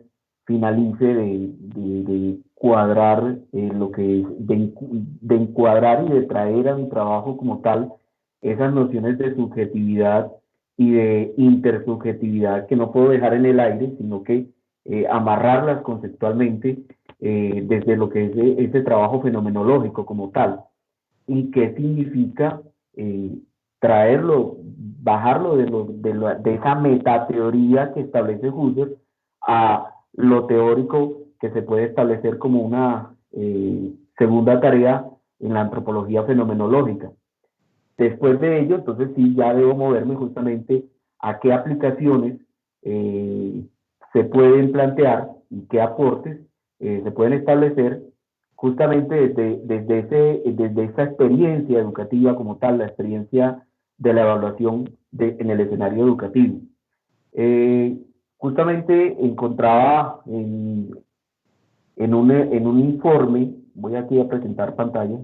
finalice de cuadrar lo que es, de encuadrar y de traer a mi trabajo como tal esas nociones de subjetividad y de intersubjetividad que no puedo dejar en el aire, sino que amarrarlas conceptualmente desde lo que es ese trabajo fenomenológico como tal. ¿Y qué significa traerlo, bajarlo de esa metateoría que establece Husserl a lo teórico que se puede establecer como una segunda tarea en la antropología fenomenológica? Después de ello, entonces sí, ya debo moverme justamente a qué aplicaciones se pueden plantear y qué aportes se pueden establecer justamente desde esa experiencia educativa como tal, la experiencia de la evaluación en el escenario educativo. Justamente encontraba en un informe, voy aquí a presentar pantalla,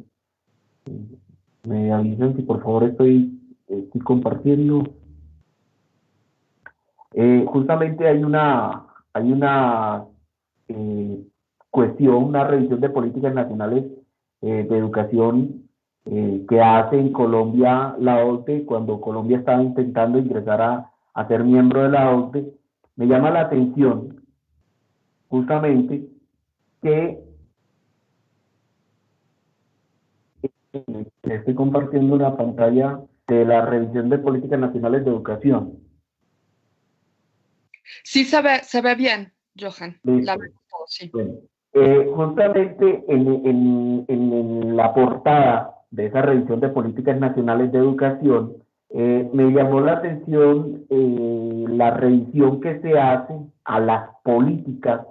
me avisan si por favor estoy compartiendo. Justamente hay una cuestión, una revisión de políticas nacionales de educación que hace en Colombia la OCDE cuando Colombia estaba intentando ingresar a ser miembro de la OCDE. Me llama la atención justamente que estoy compartiendo una pantalla de la revisión de políticas nacionales de educación. Sí, se ve bien, Johan. La vemos todo, sí. Bueno, justamente en la portada de esa revisión de políticas nacionales de educación, me llamó la atención la revisión que se hace a las políticas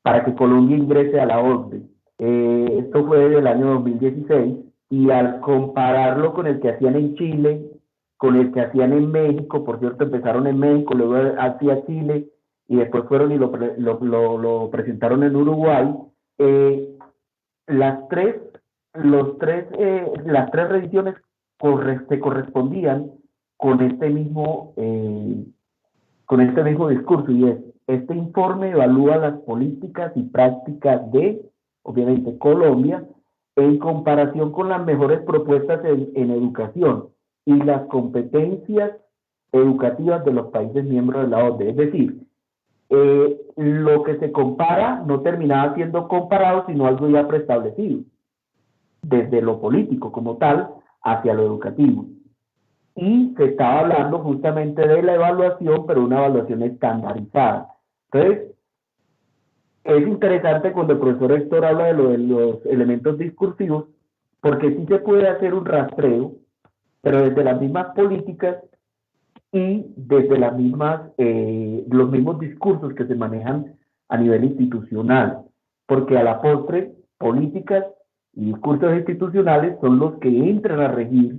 para que Colombia ingrese a la OCDE. Esto fue del año 2016 y al compararlo con el que hacían en Chile, con el que hacían en México, por cierto, empezaron en México, luego hacia Chile y después fueron y lo presentaron en Uruguay, las tres revisiones se correspondían con este mismo discurso, y es: este informe evalúa las políticas y prácticas de, obviamente, Colombia en comparación con las mejores propuestas en educación y las competencias educativas de los países miembros de la OCDE. Es decir, lo que se compara no terminaba siendo comparado, sino algo ya preestablecido, desde lo político como tal hacia lo educativo. Y se estaba hablando justamente de la evaluación, pero una evaluación estandarizada. Entonces, es interesante cuando el profesor Héctor habla de los elementos discursivos, porque sí se puede hacer un rastreo, pero desde las mismas políticas y desde los mismos discursos que se manejan a nivel institucional, porque a la postre, políticas y discursos institucionales son los que entran a regir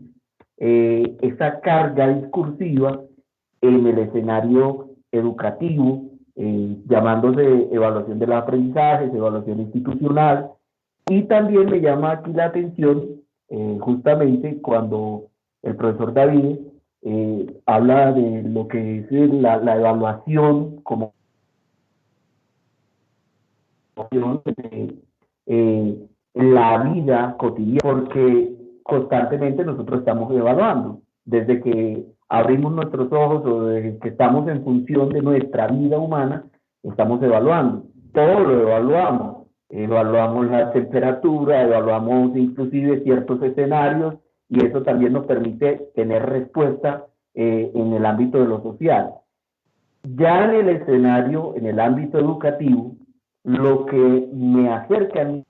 esa carga discursiva en el escenario educativo, llamándose evaluación de los aprendizajes, evaluación institucional. Y también me llama aquí la atención justamente cuando el profesor David habla de lo que es la evaluación como la vida cotidiana, porque constantemente nosotros estamos evaluando, desde que abrimos nuestros ojos o desde que estamos en función de nuestra vida humana, estamos evaluando, todo lo evaluamos la temperatura, evaluamos inclusive ciertos escenarios, y eso también nos permite tener respuesta en el ámbito de lo social. Ya en el escenario, en el ámbito educativo, lo que me acerca a mí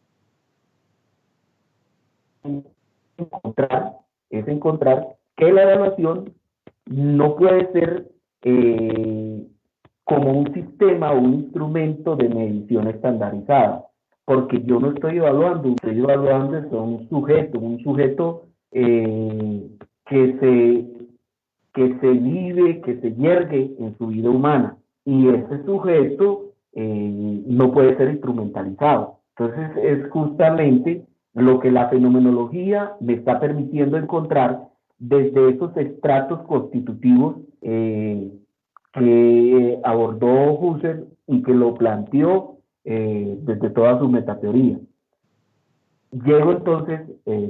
es encontrar que la evaluación no puede ser como un sistema o un instrumento de medición estandarizada, porque yo no estoy evaluando, estoy evaluando es un sujeto que se que se vive, que se yergue en su vida humana. Y ese sujeto no puede ser instrumentalizado. Entonces es justamente lo que la fenomenología me está permitiendo encontrar desde esos estratos constitutivos que abordó Husserl y que lo planteó desde toda su metateoría. Llego entonces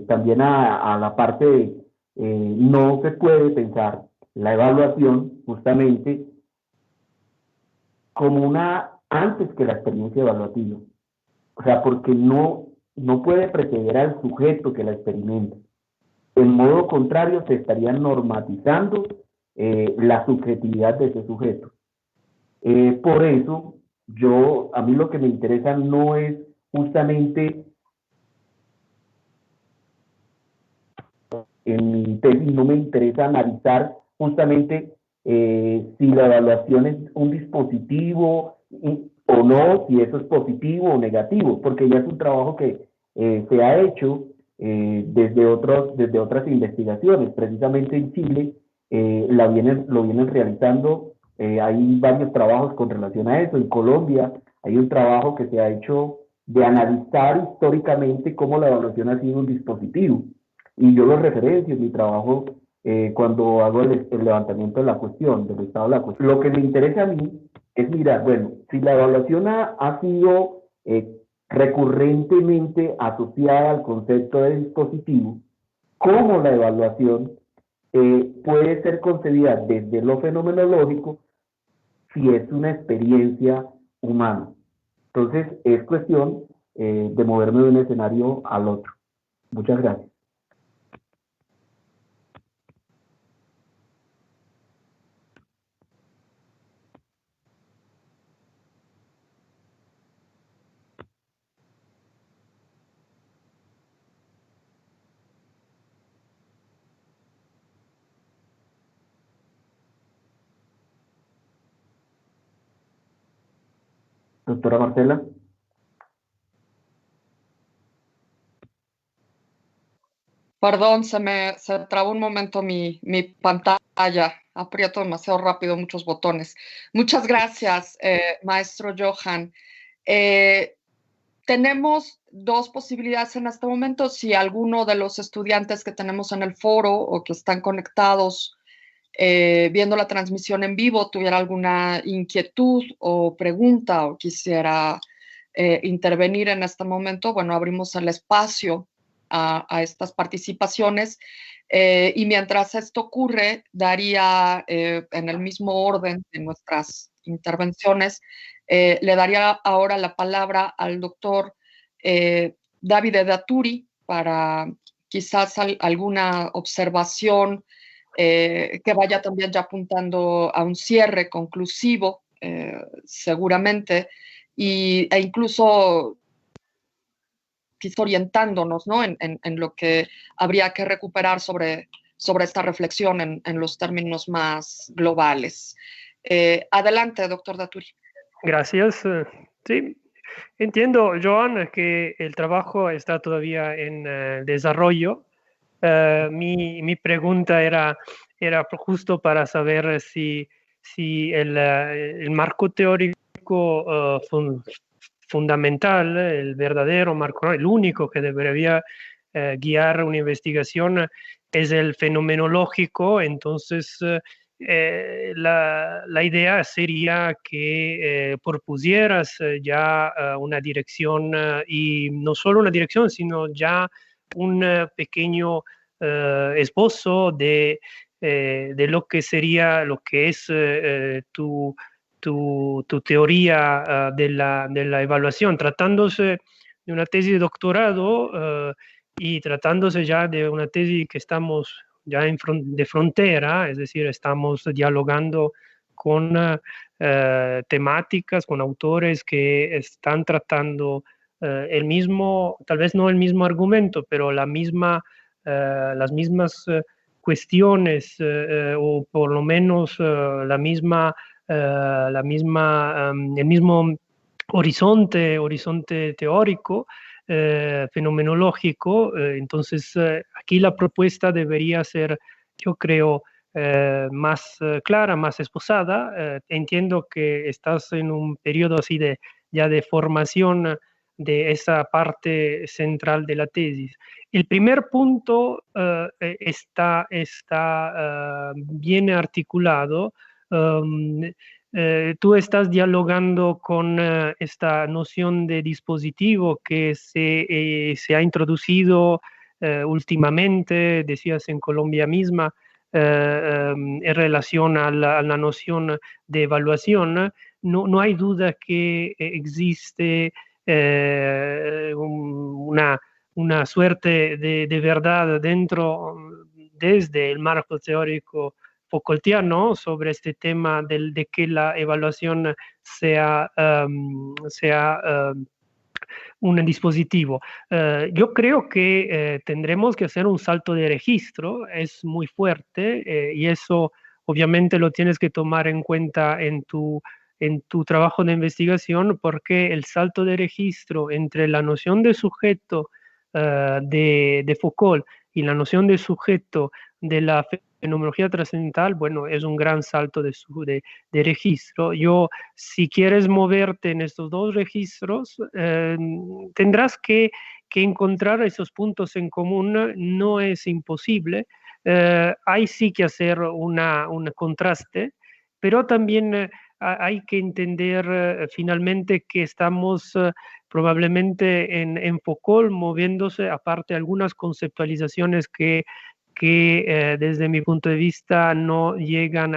también a la parte de no se puede pensar la evaluación justamente como una antes que la experiencia evaluativa. O sea, porque no puede preceder al sujeto que la experimenta. En modo contrario, se estaría normatizando la subjetividad de ese sujeto. Por eso, a mí lo que me interesa no es justamente, en mi tesis no me interesa analizar justamente si la evaluación es un dispositivo o no, si eso es positivo o negativo, porque ya es un trabajo que se ha hecho desde otras investigaciones. Precisamente en Chile lo vienen realizando, hay varios trabajos con relación a eso. En Colombia hay un trabajo que se ha hecho de analizar históricamente cómo la evaluación ha sido un dispositivo. Y yo lo referencio en mi trabajo cuando hago el levantamiento de la cuestión, del estado de la cuestión. Lo que me interesa a mí es mirar, bueno, si la evaluación ha sido recurrentemente asociada al concepto de dispositivo, ¿cómo la evaluación puede ser concebida desde lo fenomenológico si es una experiencia humana? Entonces, es cuestión de moverme de un escenario al otro. Muchas gracias. Doctora Marcela. Perdón, se trabó un momento mi pantalla. Aprieto demasiado rápido muchos botones. Muchas gracias, maestro Johan. Tenemos dos posibilidades en este momento. Si alguno de los estudiantes que tenemos en el foro o que están conectados viendo la transmisión en vivo tuviera alguna inquietud o pregunta o quisiera intervenir en este momento, bueno, abrimos el espacio a estas participaciones. Y mientras esto ocurre, daría en el mismo orden de nuestras intervenciones, le daría ahora la palabra al doctor Davide Datturi para quizás alguna observación que vaya también ya apuntando a un cierre conclusivo, seguramente, e incluso quizá orientándonos, ¿no? en lo que habría que recuperar sobre esta reflexión en los términos más globales. Adelante, doctor Datturi. Gracias. Sí, entiendo, Joan, que el trabajo está todavía en desarrollo. Mi pregunta era justo para saber si el marco teórico fundamental, el verdadero marco, el único que debería guiar una investigación es el fenomenológico. Entonces la idea sería que propusieras ya una dirección, y no solo una dirección, sino ya un pequeño esbozo de lo que sería, lo que es tu teoría de la evaluación, tratándose de una tesis de doctorado y tratándose ya de una tesis que estamos ya de frontera, es decir, estamos dialogando con temáticas, con autores que están tratando el mismo, tal vez no el mismo argumento, pero las mismas cuestiones, o por lo menos el mismo horizonte teórico, fenomenológico. Entonces, aquí la propuesta debería ser, yo creo, más clara, más esposada. Entiendo que estás en un periodo así ya de formación de esa parte central de la tesis. El primer punto está bien articulado. Um, Tú estás dialogando con esta noción de dispositivo que se ha introducido últimamente, decías en Colombia misma, en relación a la noción de evaluación. No hay duda que existe una suerte de verdad desde el marco teórico Foucaultiano sobre este tema de que la evaluación sea un dispositivo. Yo creo que tendremos que hacer un salto de registro, es muy fuerte y eso obviamente lo tienes que tomar en cuenta en tu trabajo de investigación, porque el salto de registro entre la noción de sujeto de Foucault y la noción de sujeto de la fenomenología trascendental, bueno, es un gran salto de registro. Si quieres moverte en estos dos registros, tendrás que encontrar esos puntos en común. No es imposible. Hay sí que hacer un contraste, pero también hay que entender finalmente que estamos probablemente en Foucault moviéndose, aparte de algunas conceptualizaciones que desde mi punto de vista no llegan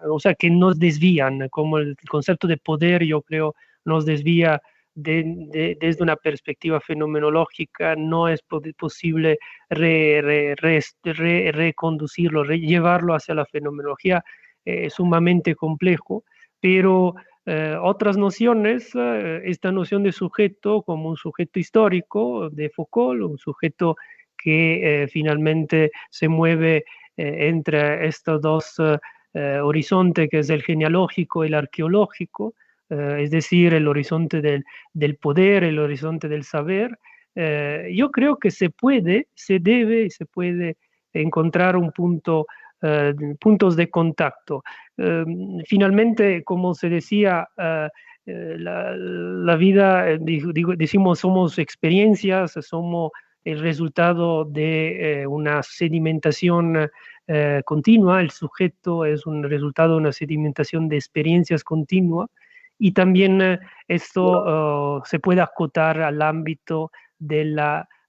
o sea, que nos desvían, como el concepto de poder, yo creo, nos desvía desde una perspectiva fenomenológica. No es posible reconducirlo, llevarlo hacia la fenomenología, sumamente complejo, pero otras nociones, esta noción de sujeto como un sujeto histórico de Foucault, un sujeto que finalmente se mueve entre estos dos horizontes, que es el genealógico y el arqueológico, es decir, el horizonte del poder, el horizonte del saber. Yo creo que se debe y se puede encontrar puntos de contacto. Finalmente, como se decía, la vida, decimos, somos experiencias, somos el resultado de una sedimentación continua. El sujeto es un resultado de una sedimentación de experiencias continua, y también esto se puede acotar al ámbito de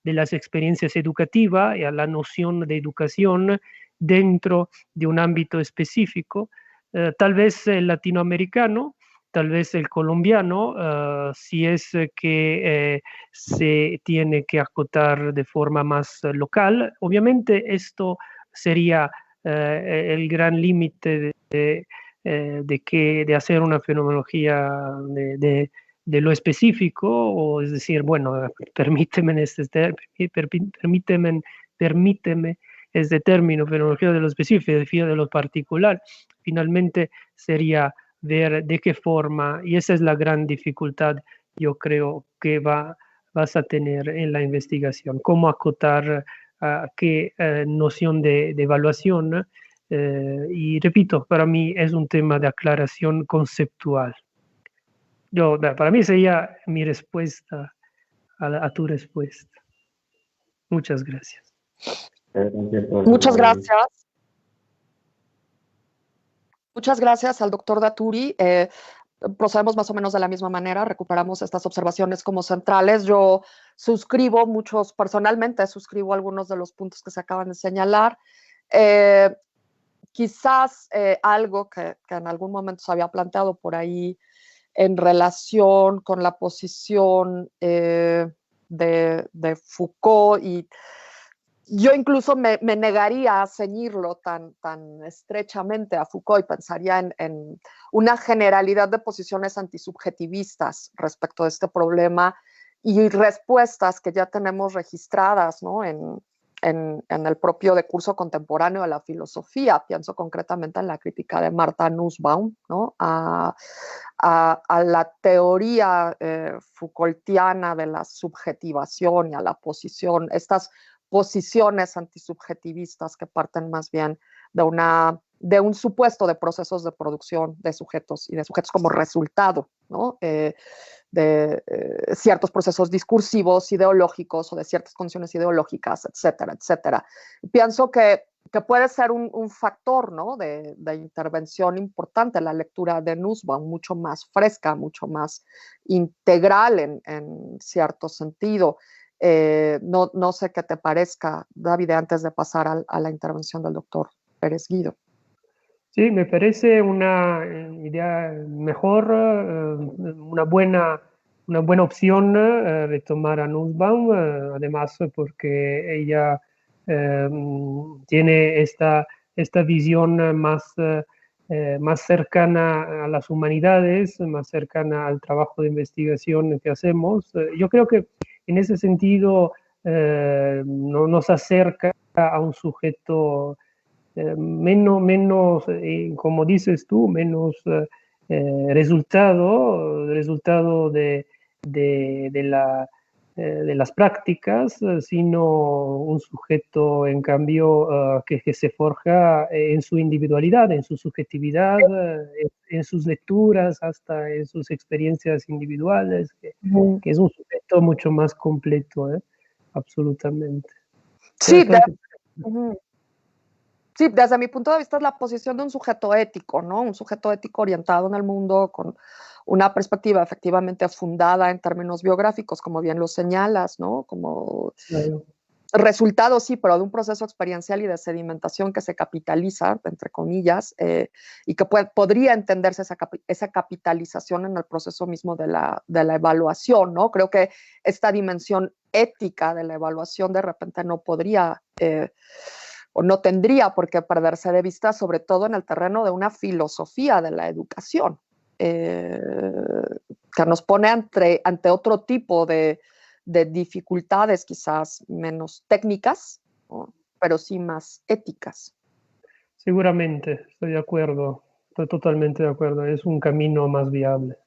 las experiencias educativas y a la noción de educación dentro de un ámbito específico. Tal vez el latinoamericano, tal vez el colombiano, si es que se tiene que acotar de forma más local. Obviamente esto sería el gran límite de hacer una fenomenología de lo específico, o es decir, bueno, permíteme este término, fenomenología de lo específico, de lo particular. Finalmente sería ver de qué forma, y esa es la gran dificultad, yo creo, que vas a tener en la investigación, cómo acotar qué noción de evaluación. Y repito, para mí es un tema de aclaración conceptual. Para mí sería mi respuesta a tu respuesta. Muchas gracias. Muchas gracias. Muchas gracias al doctor Datturi. Procedemos más o menos de la misma manera, recuperamos estas observaciones como centrales. Yo personalmente suscribo algunos de los puntos que se acaban de señalar. Quizás algo que en algún momento se había planteado por ahí en relación con la posición de Foucault, y yo incluso me negaría a ceñirlo tan estrechamente a Foucault y pensaría en una generalidad de posiciones antisubjetivistas respecto de este problema y respuestas que ya tenemos registradas, ¿no?, en el propio decurso contemporáneo de la filosofía. Pienso concretamente en la crítica de Martha Nussbaum, ¿no?, a la teoría Foucaultiana de la subjetivación y a la posición, estas posiciones antisubjetivistas que parten más bien de un supuesto de procesos de producción de sujetos y de sujetos como resultado, ¿no? De ciertos procesos discursivos, ideológicos o de ciertas condiciones ideológicas, etcétera, etcétera. Pienso que puede ser un factor, ¿no? de intervención importante la lectura de Nussbaum, mucho más fresca, mucho más integral en cierto sentido. No sé qué te parezca, David, antes de pasar a la intervención del doctor Pérez Guido. Sí, me parece una idea mejor, una buena opción retomar a Nussbaum, además porque ella tiene esta visión más cercana a las humanidades, más cercana al trabajo de investigación que hacemos. Yo creo que en ese sentido nos acerca a un sujeto menos como dices tú, menos resultado de las prácticas, sino un sujeto, en cambio, que se forja en su individualidad, en su subjetividad, en sus lecturas, hasta en sus experiencias individuales, que es un sujeto mucho más completo, absolutamente. Sí, sí, desde mi punto de vista es la posición de un sujeto ético, ¿no? Un sujeto ético orientado en el mundo con una perspectiva efectivamente fundada en términos biográficos, como bien lo señalas, ¿no? Como resultado, sí, pero de un proceso experiencial y de sedimentación que se capitaliza, entre comillas, y que podría entenderse esa capitalización en el proceso mismo de la evaluación, ¿no? Creo que esta dimensión ética de la evaluación de repente no podría o no tendría por qué perderse de vista, sobre todo en el terreno de una filosofía de la educación, que nos pone ante otro tipo de dificultades quizás menos técnicas, ¿no? Pero sí más éticas. Seguramente, estoy de acuerdo, estoy totalmente de acuerdo, es un camino más viable.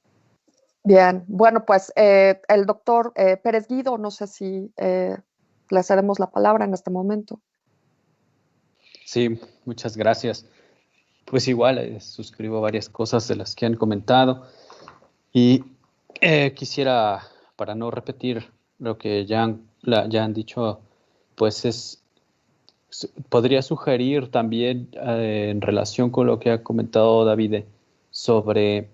Bien, bueno, pues el doctor Pérez Guido, no sé si le cedemos la palabra en este momento. Sí, muchas gracias. Pues igual suscribo varias cosas de las que han comentado y quisiera, para no repetir lo que ya han dicho, pues podría sugerir también en relación con lo que ha comentado David sobre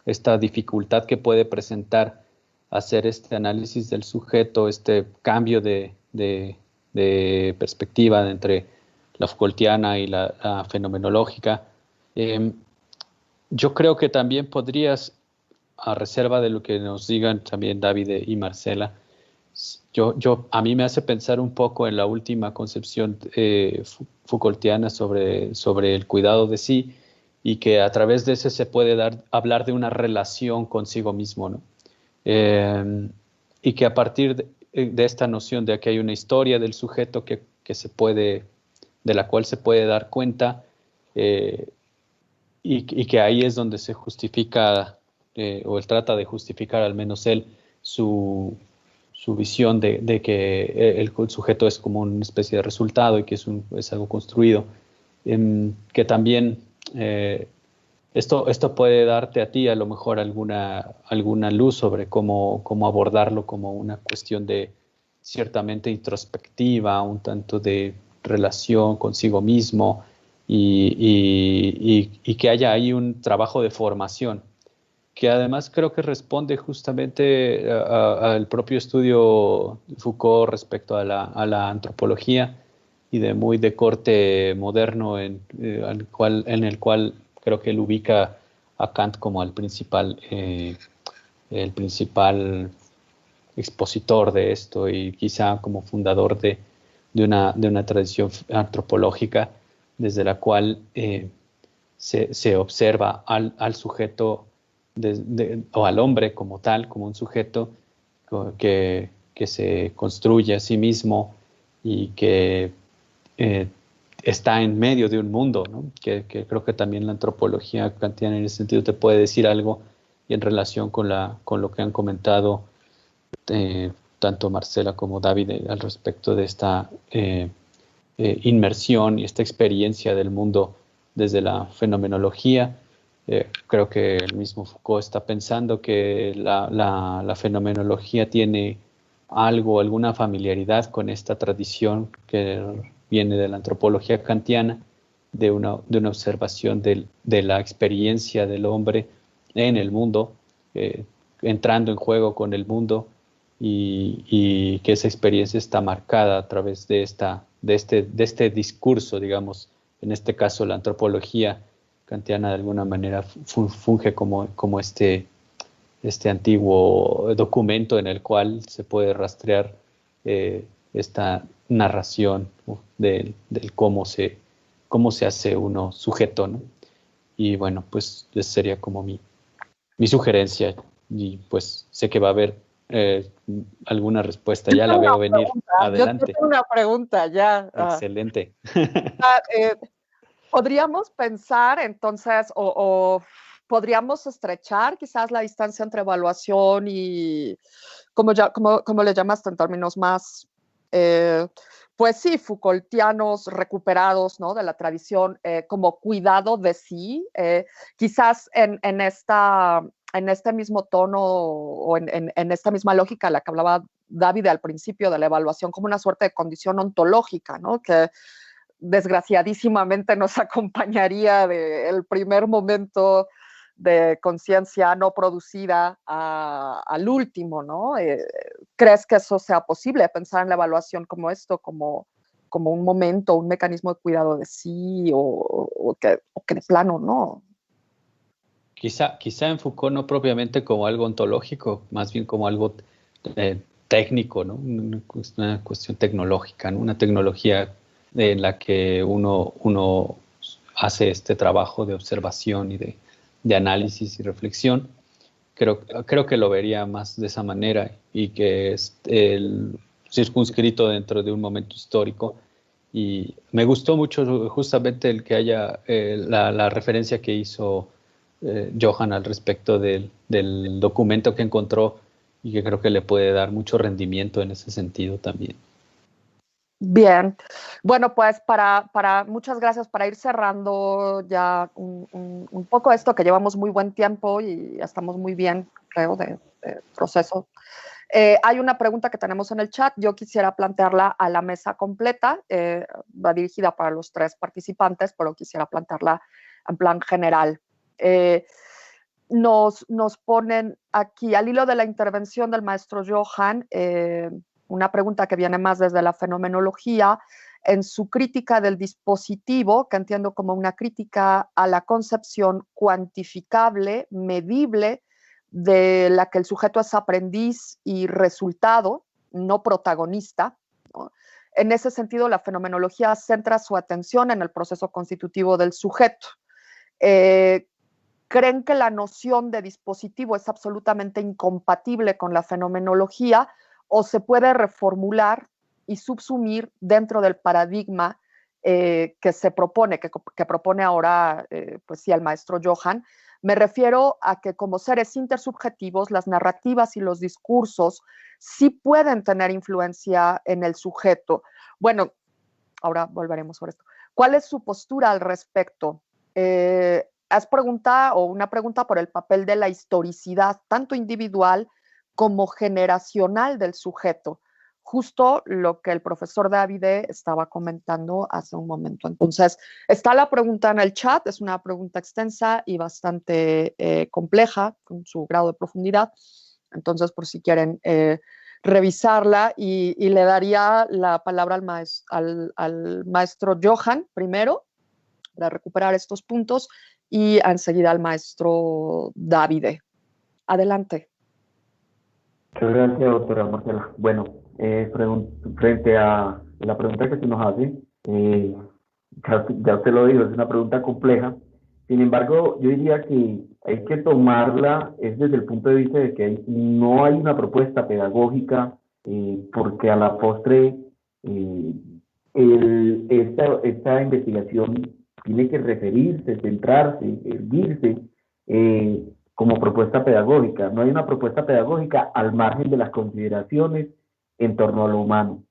esta dificultad que puede presentar hacer este análisis del sujeto, este cambio de perspectiva entre la Foucaultiana y la fenomenológica. Yo creo que también podrías, a reserva de lo que nos digan también David y Marcela, a mí me hace pensar un poco en la última concepción Foucaultiana sobre el cuidado de sí, y que a través de ese se puede hablar de una relación consigo mismo, ¿no? Y que a partir de esta noción de que hay una historia del sujeto de la cual se puede dar cuenta, y que ahí es donde se justifica, o él trata de justificar al menos él, su visión de que el sujeto es como una especie de resultado y que es algo construido. Que también esto puede darte a ti a lo mejor alguna luz sobre cómo abordarlo como una cuestión de ciertamente introspectiva, un tanto de relación consigo mismo, y que haya ahí un trabajo de formación, que además creo que responde justamente al propio estudio de Foucault respecto a la antropología, y muy de corte moderno, en el cual creo que él ubica a Kant como el principal expositor de esto, y quizá como fundador de una tradición antropológica desde la cual se observa al sujeto o al hombre como tal, como un sujeto que se construye a sí mismo y que está en medio de un mundo, ¿no? Que creo que también la antropología kantiana en ese sentido te puede decir algo, y en relación con lo que han comentado tanto Marcela como David al respecto de esta inmersión y esta experiencia del mundo desde la fenomenología. Creo que el mismo Foucault está pensando que la fenomenología tiene alguna familiaridad con esta tradición que viene de la antropología kantiana, de una observación de la experiencia del hombre en el mundo, entrando en juego con el mundo, y que esa experiencia está marcada a través de este discurso, digamos, en este caso la antropología kantiana de alguna manera funge como este antiguo documento en el cual se puede rastrear esta narración, ¿no?, del cómo se hace uno sujeto, ¿no? Y bueno, pues esa sería como mi sugerencia, y pues sé que va a haber alguna respuesta, ya la veo venir. Adelante. Yo tengo una pregunta ya. Excelente. Podríamos pensar entonces, o podríamos estrechar quizás la distancia entre evaluación y, como le llamaste en términos más, pues sí, Foucaultianos recuperados, ¿no?, de la tradición, como cuidado de sí, quizás en este mismo tono o en esta misma lógica a la que hablaba David al principio de la evaluación como una suerte de condición ontológica, ¿no?, que desgraciadísimamente nos acompañaría del primer momento de conciencia no producida al último, ¿no? ¿Crees que eso sea posible, pensar en la evaluación como esto, como un momento, un mecanismo de cuidado de sí, o que de plano no? Quizá en Foucault no propiamente como algo ontológico, más bien como algo técnico, ¿no? Una cuestión tecnológica, ¿no? Una tecnología en la que uno hace este trabajo de observación y de análisis y reflexión. Creo que lo vería más de esa manera, y que es circunscrito dentro de un momento histórico. Y me gustó mucho justamente el que haya la referencia que hizo Johan al respecto del documento que encontró, y que creo que le puede dar mucho rendimiento en ese sentido también. Bien, bueno, pues muchas gracias, para ir cerrando ya un poco esto, que llevamos muy buen tiempo y ya estamos muy bien, creo, de proceso. Hay una pregunta que tenemos en el chat, yo quisiera plantearla a la mesa completa, va dirigida para los 3 participantes, pero quisiera plantearla en plan general. Nos ponen aquí, al hilo de la intervención del maestro Johan, una pregunta que viene más desde la fenomenología, en su crítica del dispositivo, que entiendo como una crítica a la concepción cuantificable, medible, de la que el sujeto es aprendiz y resultado, no protagonista, ¿no? En ese sentido, la fenomenología centra su atención en el proceso constitutivo del sujeto. ¿Creen que la noción de dispositivo es absolutamente incompatible con la fenomenología, o se puede reformular y subsumir dentro del paradigma que se propone, que propone ahora, pues sí, el maestro Johan? Me refiero a que como seres intersubjetivos, las narrativas y los discursos sí pueden tener influencia en el sujeto. Bueno, ahora volveremos sobre esto. ¿Cuál es su postura al respecto? Haz una pregunta por el papel de la historicidad, tanto individual como generacional del sujeto. Justo lo que el profesor David estaba comentando hace un momento. Entonces, está la pregunta en el chat, es una pregunta extensa y bastante compleja, con su grado de profundidad. Entonces, por si quieren revisarla, y le daría la palabra al maestro Johan primero, para recuperar estos puntos, y enseguida al maestro David. Adelante. Muchas gracias, doctora Marcela. Bueno, frente a la pregunta que se nos hace, ya usted lo dijo, es una pregunta compleja. Sin embargo, yo diría que hay que tomarla desde el punto de vista de que no hay una propuesta pedagógica, porque a la postre esta investigación tiene que referirse, centrarse, erguirse como propuesta pedagógica. No hay una propuesta pedagógica al margen de las consideraciones en torno a lo humano.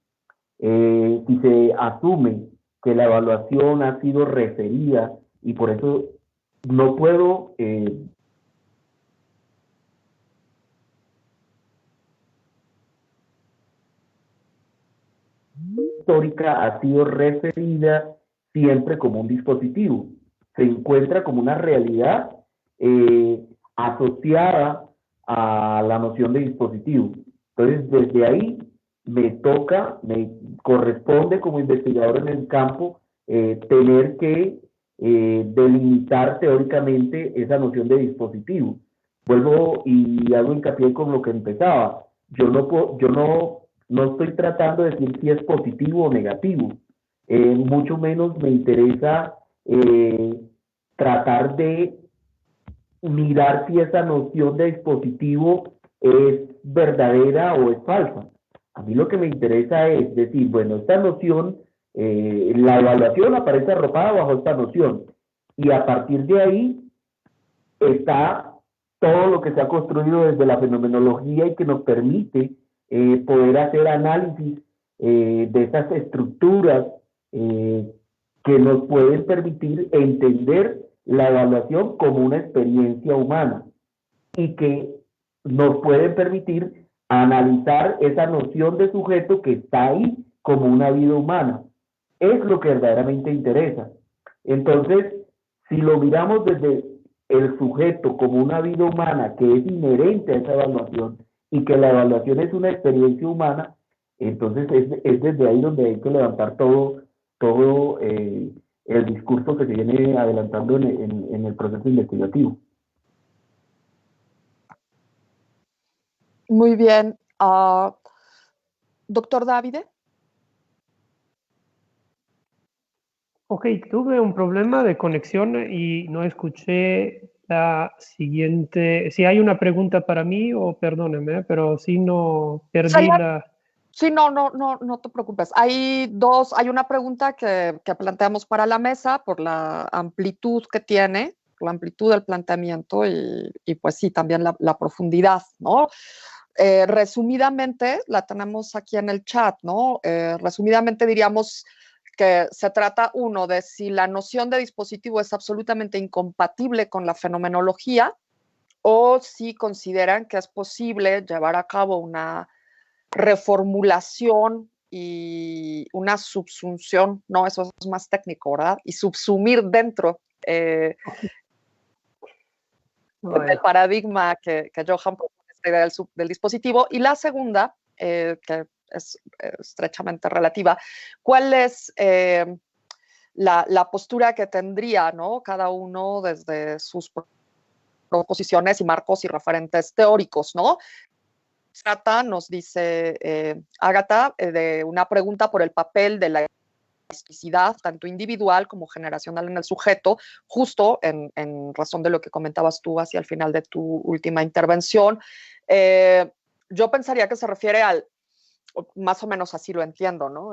Si se asume que la evaluación ha sido referida y por eso no puedo histórica ha sido referida siempre como un dispositivo, se encuentra como una realidad asociada a la noción de dispositivo. Entonces, desde ahí me corresponde como investigador en el campo tener que delimitar teóricamente esa noción de dispositivo. Vuelvo y hago hincapié con lo que empezaba. Yo no estoy tratando de decir si es positivo o negativo. Mucho menos me interesa tratar de mirar si esa noción de dispositivo es verdadera o es falsa. A mí lo que me interesa es decir, bueno, esta noción, la evaluación aparece arropada bajo esta noción y a partir de ahí está todo lo que se ha construido desde la fenomenología y que nos permite poder hacer análisis de esas estructuras que nos pueden permitir entender la evaluación como una experiencia humana y que nos pueden permitir analizar esa noción de sujeto que está ahí como una vida humana. Es lo que verdaderamente interesa. Entonces, si lo miramos desde el sujeto como una vida humana que es inherente a esa evaluación y que la evaluación es una experiencia humana, entonces es desde ahí donde hay que levantar todo el discurso que se viene adelantando en el proceso investigativo. Muy bien. Doctor Davide. Ok, tuve un problema de conexión y no escuché la siguiente. Si hay una pregunta para mí, o perdóneme, pero si no perdí la... Sí, no te preocupes. Hay una pregunta que planteamos para la mesa por la amplitud que tiene, la amplitud del planteamiento y pues sí, también la profundidad, ¿no? Resumidamente, la tenemos aquí en el chat, ¿no? Resumidamente diríamos que se trata, uno, de si la noción de dispositivo es absolutamente incompatible con la fenomenología o si consideran que es posible llevar a cabo una reformulación y una subsunción, no, eso es más técnico, ¿verdad? Y subsumir dentro del paradigma que Johan propone, esta idea del dispositivo. Y la segunda, que es estrechamente relativa, ¿cuál es la postura que tendría, ¿no? Cada uno desde sus proposiciones y marcos y referentes teóricos, ¿no? Trata, nos dice Ágata, de una pregunta por el papel de la explicidad, tanto individual como generacional en el sujeto, justo en razón de lo que comentabas tú hacia el final de tu última intervención. Yo pensaría que se refiere al, más o menos así lo entiendo, ¿no?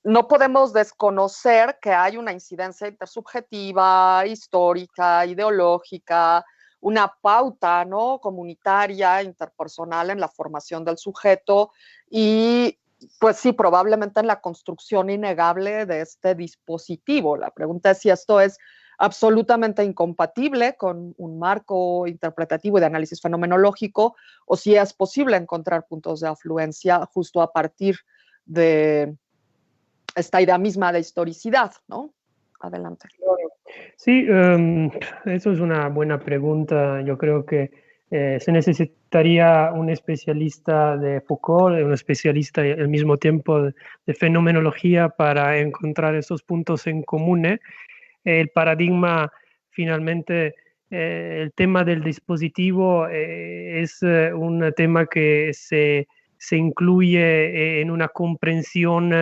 No podemos desconocer que hay una incidencia intersubjetiva, histórica, ideológica, una pauta, ¿no? Comunitaria, interpersonal en la formación del sujeto y pues sí, probablemente en la construcción innegable de este dispositivo. La pregunta es si esto es absolutamente incompatible con un marco interpretativo y de análisis fenomenológico o si es posible encontrar puntos de afluencia justo a partir de esta idea misma de historicidad, ¿no? Adelante. Sí, eso es una buena pregunta. Yo creo que se necesitaría un especialista de Foucault, un especialista al mismo tiempo de fenomenología para encontrar esos puntos en común. El paradigma, finalmente, el tema del dispositivo es un tema que se incluye en una comprensión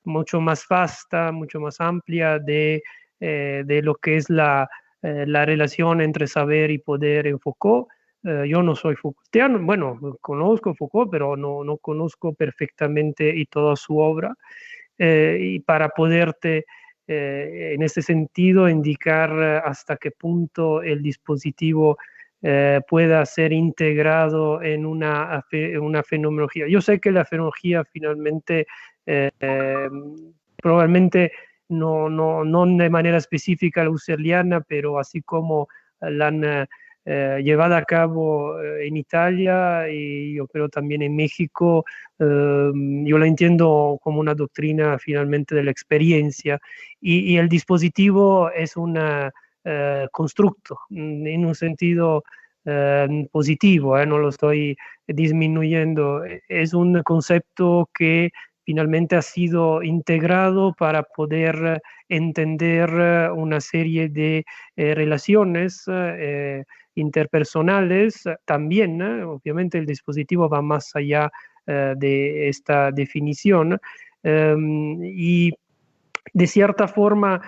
mucho más vasta, mucho más amplia de lo que es la relación entre saber y poder en Foucault. Yo no soy Foucaultiano, bueno, conozco Foucault, pero no conozco perfectamente y toda su obra. Y para poderte, en ese sentido, indicar hasta qué punto el dispositivo pueda ser integrado en una fenomenología. Yo sé que la fenomenología finalmente probablemente no de manera específica la husserliana, pero así como la han llevado a cabo en Italia y yo creo también en México, yo la entiendo como una doctrina finalmente de la experiencia y el dispositivo es un constructo en un sentido positivo, no lo estoy disminuyendo, es un concepto que finalmente ha sido integrado para poder entender una serie de relaciones interpersonales. También, obviamente, el dispositivo va más allá de esta definición y de cierta forma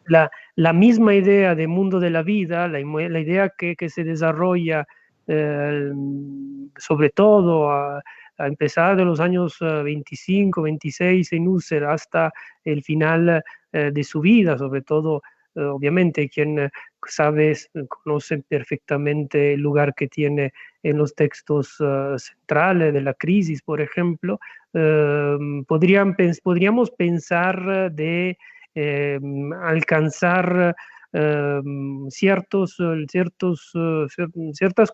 la misma idea de mundo de la vida, la idea que se desarrolla sobre todo a empezar de los años 25, 26 en Husserl hasta el final de su vida, sobre todo, obviamente, quien sabe, conoce perfectamente el lugar que tiene en los textos centrales de la crisis, por ejemplo, podríamos pensar de alcanzar ciertas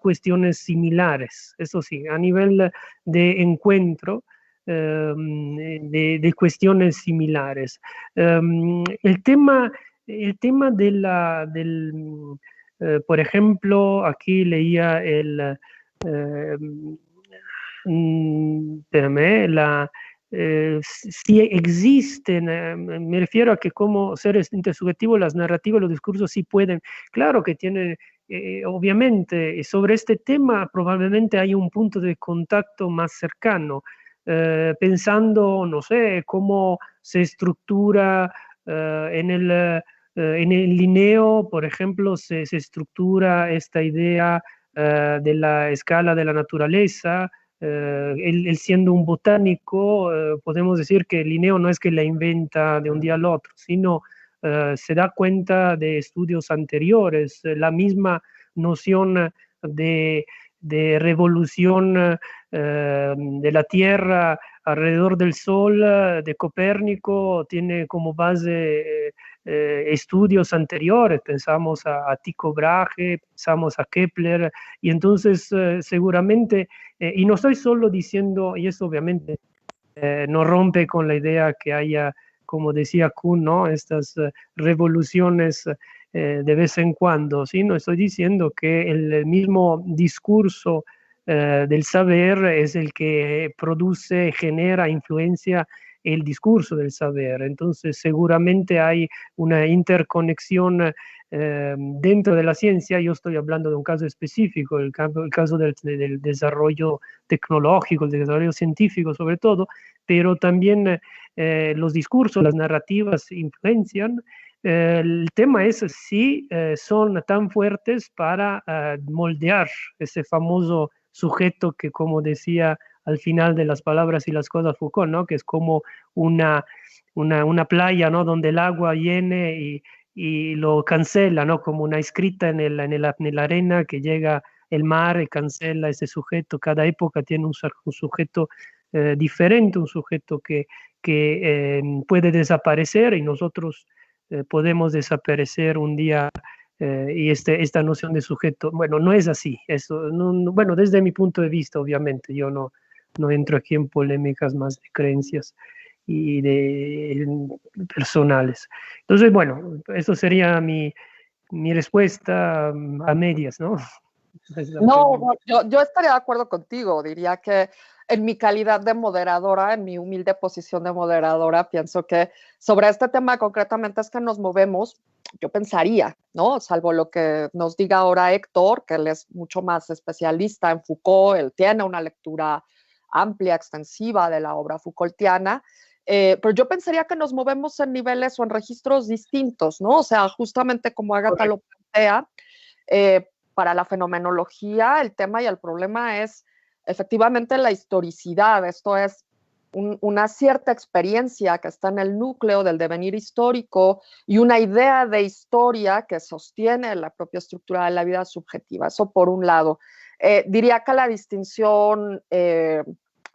cuestiones similares, eso sí, a nivel de encuentro. De cuestiones similares. El tema por ejemplo, aquí leía espérame, si existen, me refiero a que como seres intersubjetivos las narrativas, los discursos sí pueden, claro que tienen, obviamente, sobre este tema probablemente hay un punto de contacto más cercano, pensando, no sé, cómo se estructura en el Linneo, por ejemplo, se estructura esta idea de la escala de la naturaleza. Él siendo un botánico, podemos decir que Linneo no es que la inventa de un día al otro, sino se da cuenta de estudios anteriores, la misma noción de revolución de la Tierra alrededor del Sol de Copérnico tiene como base estudios anteriores, pensamos a Tycho Brahe, pensamos a Kepler, y entonces seguramente y no estoy solo diciendo, y eso obviamente no rompe con la idea que haya, como decía Kuhn, ¿no? Estas revoluciones de vez en cuando, sino estoy diciendo que el mismo discurso del saber es el que produce, genera, influencia el discurso del saber. Entonces seguramente hay una interconexión dentro de la ciencia. Yo estoy hablando de un caso específico, el caso del desarrollo tecnológico, el desarrollo científico sobre todo, pero también los discursos, las narrativas influencian. El tema es si son tan fuertes para moldear ese famoso sujeto que, como decía al final de Las palabras y las cosas Foucault, ¿no? Que es como una playa, ¿no? Donde el agua viene y lo cancela, ¿no? Como una escrita en la arena que llega el mar y cancela ese sujeto. Cada época tiene un sujeto diferente, un sujeto que puede desaparecer y nosotros podemos desaparecer un día y esta noción de sujeto, bueno, no es así. Eso, bueno, desde mi punto de vista, obviamente, yo no entro aquí en polémicas más de creencias y de personales. Entonces, bueno, eso sería mi respuesta a medias, ¿no? No, yo estaría de acuerdo contigo. Diría que en mi calidad de moderadora, en mi humilde posición de moderadora, pienso que sobre este tema concretamente es que nos movemos, yo pensaría, ¿no? Salvo lo que nos diga ahora Héctor, que él es mucho más especialista en Foucault, él tiene una lectura amplia, extensiva de la obra Foucaultiana, pero yo pensaría que nos movemos en niveles o en registros distintos, ¿no? O sea, justamente como Agatha lo plantea, para la fenomenología el tema y el problema es efectivamente la historicidad, esto es una cierta experiencia que está en el núcleo del devenir histórico y una idea de historia que sostiene la propia estructura de la vida subjetiva. Eso por un lado. Diría que la distinción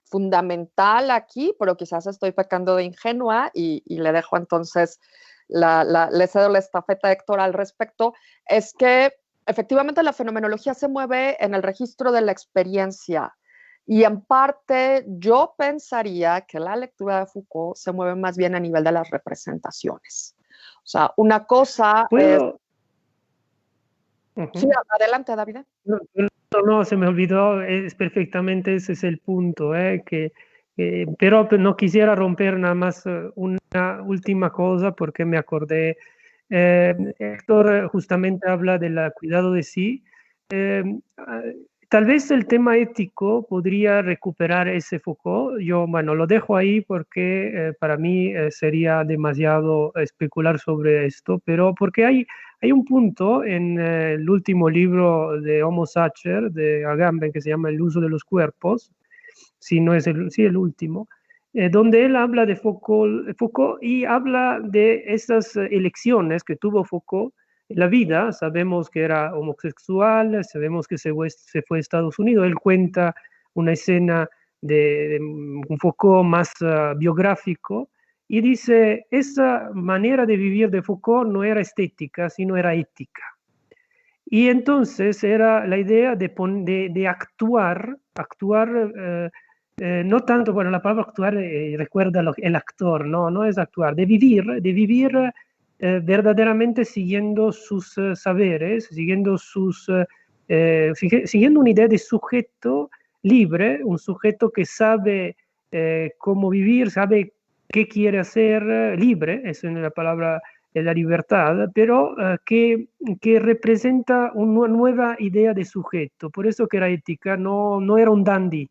fundamental aquí, pero quizás estoy pecando de ingenua y le dejo entonces, le cedo la estafeta a Héctor al respecto, es que efectivamente la fenomenología se mueve en el registro de la experiencia. Y en parte yo pensaría que la lectura de Foucault se mueve más bien a nivel de las representaciones. O sea, una cosa es... Sí, adelante, David. No, se me olvidó, es perfectamente, ese es el punto, pero no quisiera romper nada más una última cosa porque me acordé, Héctor justamente habla del cuidado de sí. Tal vez el tema ético podría recuperar ese Foucault. Yo, bueno, lo dejo ahí porque para mí sería demasiado especular sobre esto, pero porque hay un punto en el último libro de Homo Sacer, de Agamben, que se llama El uso de los cuerpos, si no es el último, donde él habla de Foucault y habla de esas elecciones que tuvo Foucault en la vida. Sabemos que era homosexual, sabemos que se fue a Estados Unidos. Él cuenta una escena de un Foucault más biográfico y dice, esa manera de vivir de Foucault no era estética, sino era ética. Y entonces era la idea de actuar no tanto, bueno, la palabra actuar recuerda el actor, no es actuar, de vivir verdaderamente siguiendo sus saberes, siguiendo siguiendo una idea de sujeto libre, un sujeto que sabe cómo vivir, sabe qué quiere hacer, libre, esa es la palabra de la libertad, pero que representa una nueva idea de sujeto. Por eso que era ética, no era un dandy.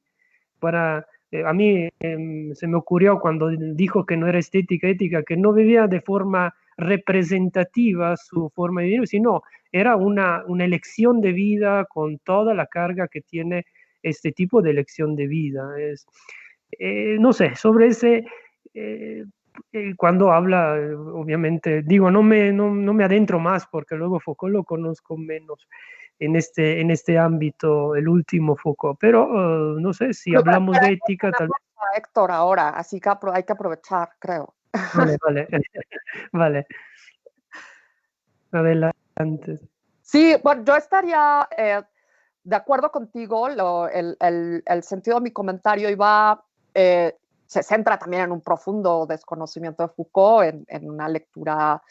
A mí se me ocurrió cuando dijo que no era estética, ética, que no vivía de forma representativa su forma de vivir, sino era una elección de vida con toda la carga que tiene este tipo de elección de vida. No sé, sobre ese... cuando habla, obviamente, digo, no me adentro más porque luego Foucault lo conozco menos en este ámbito, el último Foucault, pero no sé, si hablamos de ética, tal vez... Héctor, ahora, así que hay que aprovechar, creo. Vale, vale. Adelante. Sí, bueno, yo estaría de acuerdo contigo, el sentido de mi comentario se centra también en un profundo desconocimiento de Foucault, en una lectura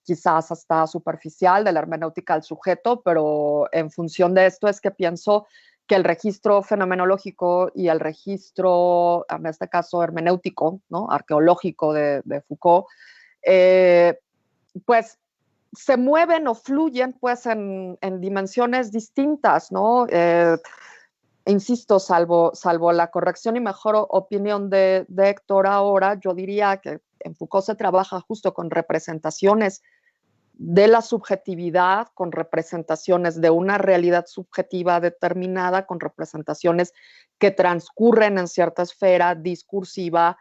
quizás hasta superficial de la hermenéutica del sujeto, pero en función de esto es que pienso que el registro fenomenológico y el registro, en este caso hermenéutico, ¿no? Arqueológico de Foucault, pues se mueven o fluyen pues en dimensiones distintas, ¿no? Insisto, salvo la corrección y mejor opinión de Héctor ahora, yo diría que en Foucault se trabaja justo con representaciones de la subjetividad, con representaciones de una realidad subjetiva determinada, con representaciones que transcurren en cierta esfera discursiva,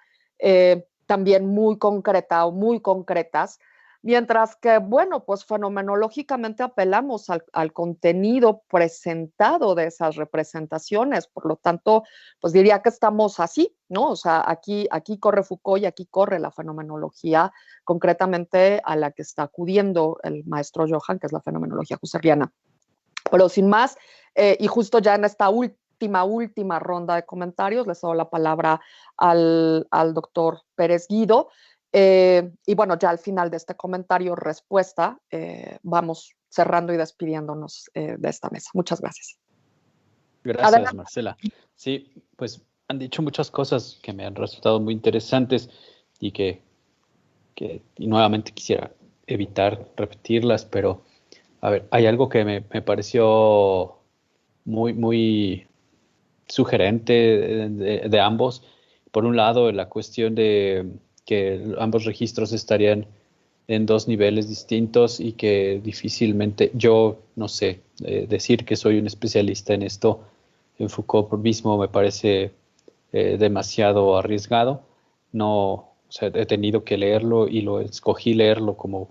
también muy concreta o muy concretas, mientras que, bueno, pues fenomenológicamente apelamos al contenido presentado de esas representaciones, por lo tanto, pues diría que estamos así, ¿no? O sea, aquí corre Foucault y aquí corre la fenomenología, concretamente a la que está acudiendo el maestro Johann, que es la fenomenología husserliana. Pero sin más, y justo ya en esta última ronda de comentarios, les doy la palabra al doctor Pérez Guido. Y bueno, ya al final de este comentario respuesta, vamos cerrando y despidiéndonos de esta mesa. Muchas gracias. Gracias, adelante, Marcela. Sí, pues han dicho muchas cosas que me han resultado muy interesantes y y nuevamente quisiera evitar repetirlas, pero a ver, hay algo que me pareció muy sugerente de ambos. Por un lado, la cuestión de que ambos registros estarían en dos niveles distintos y que difícilmente, yo no sé, decir que soy un especialista en esto, en Foucault por mismo me parece demasiado arriesgado. No, o sea, he tenido que leerlo y lo escogí leerlo como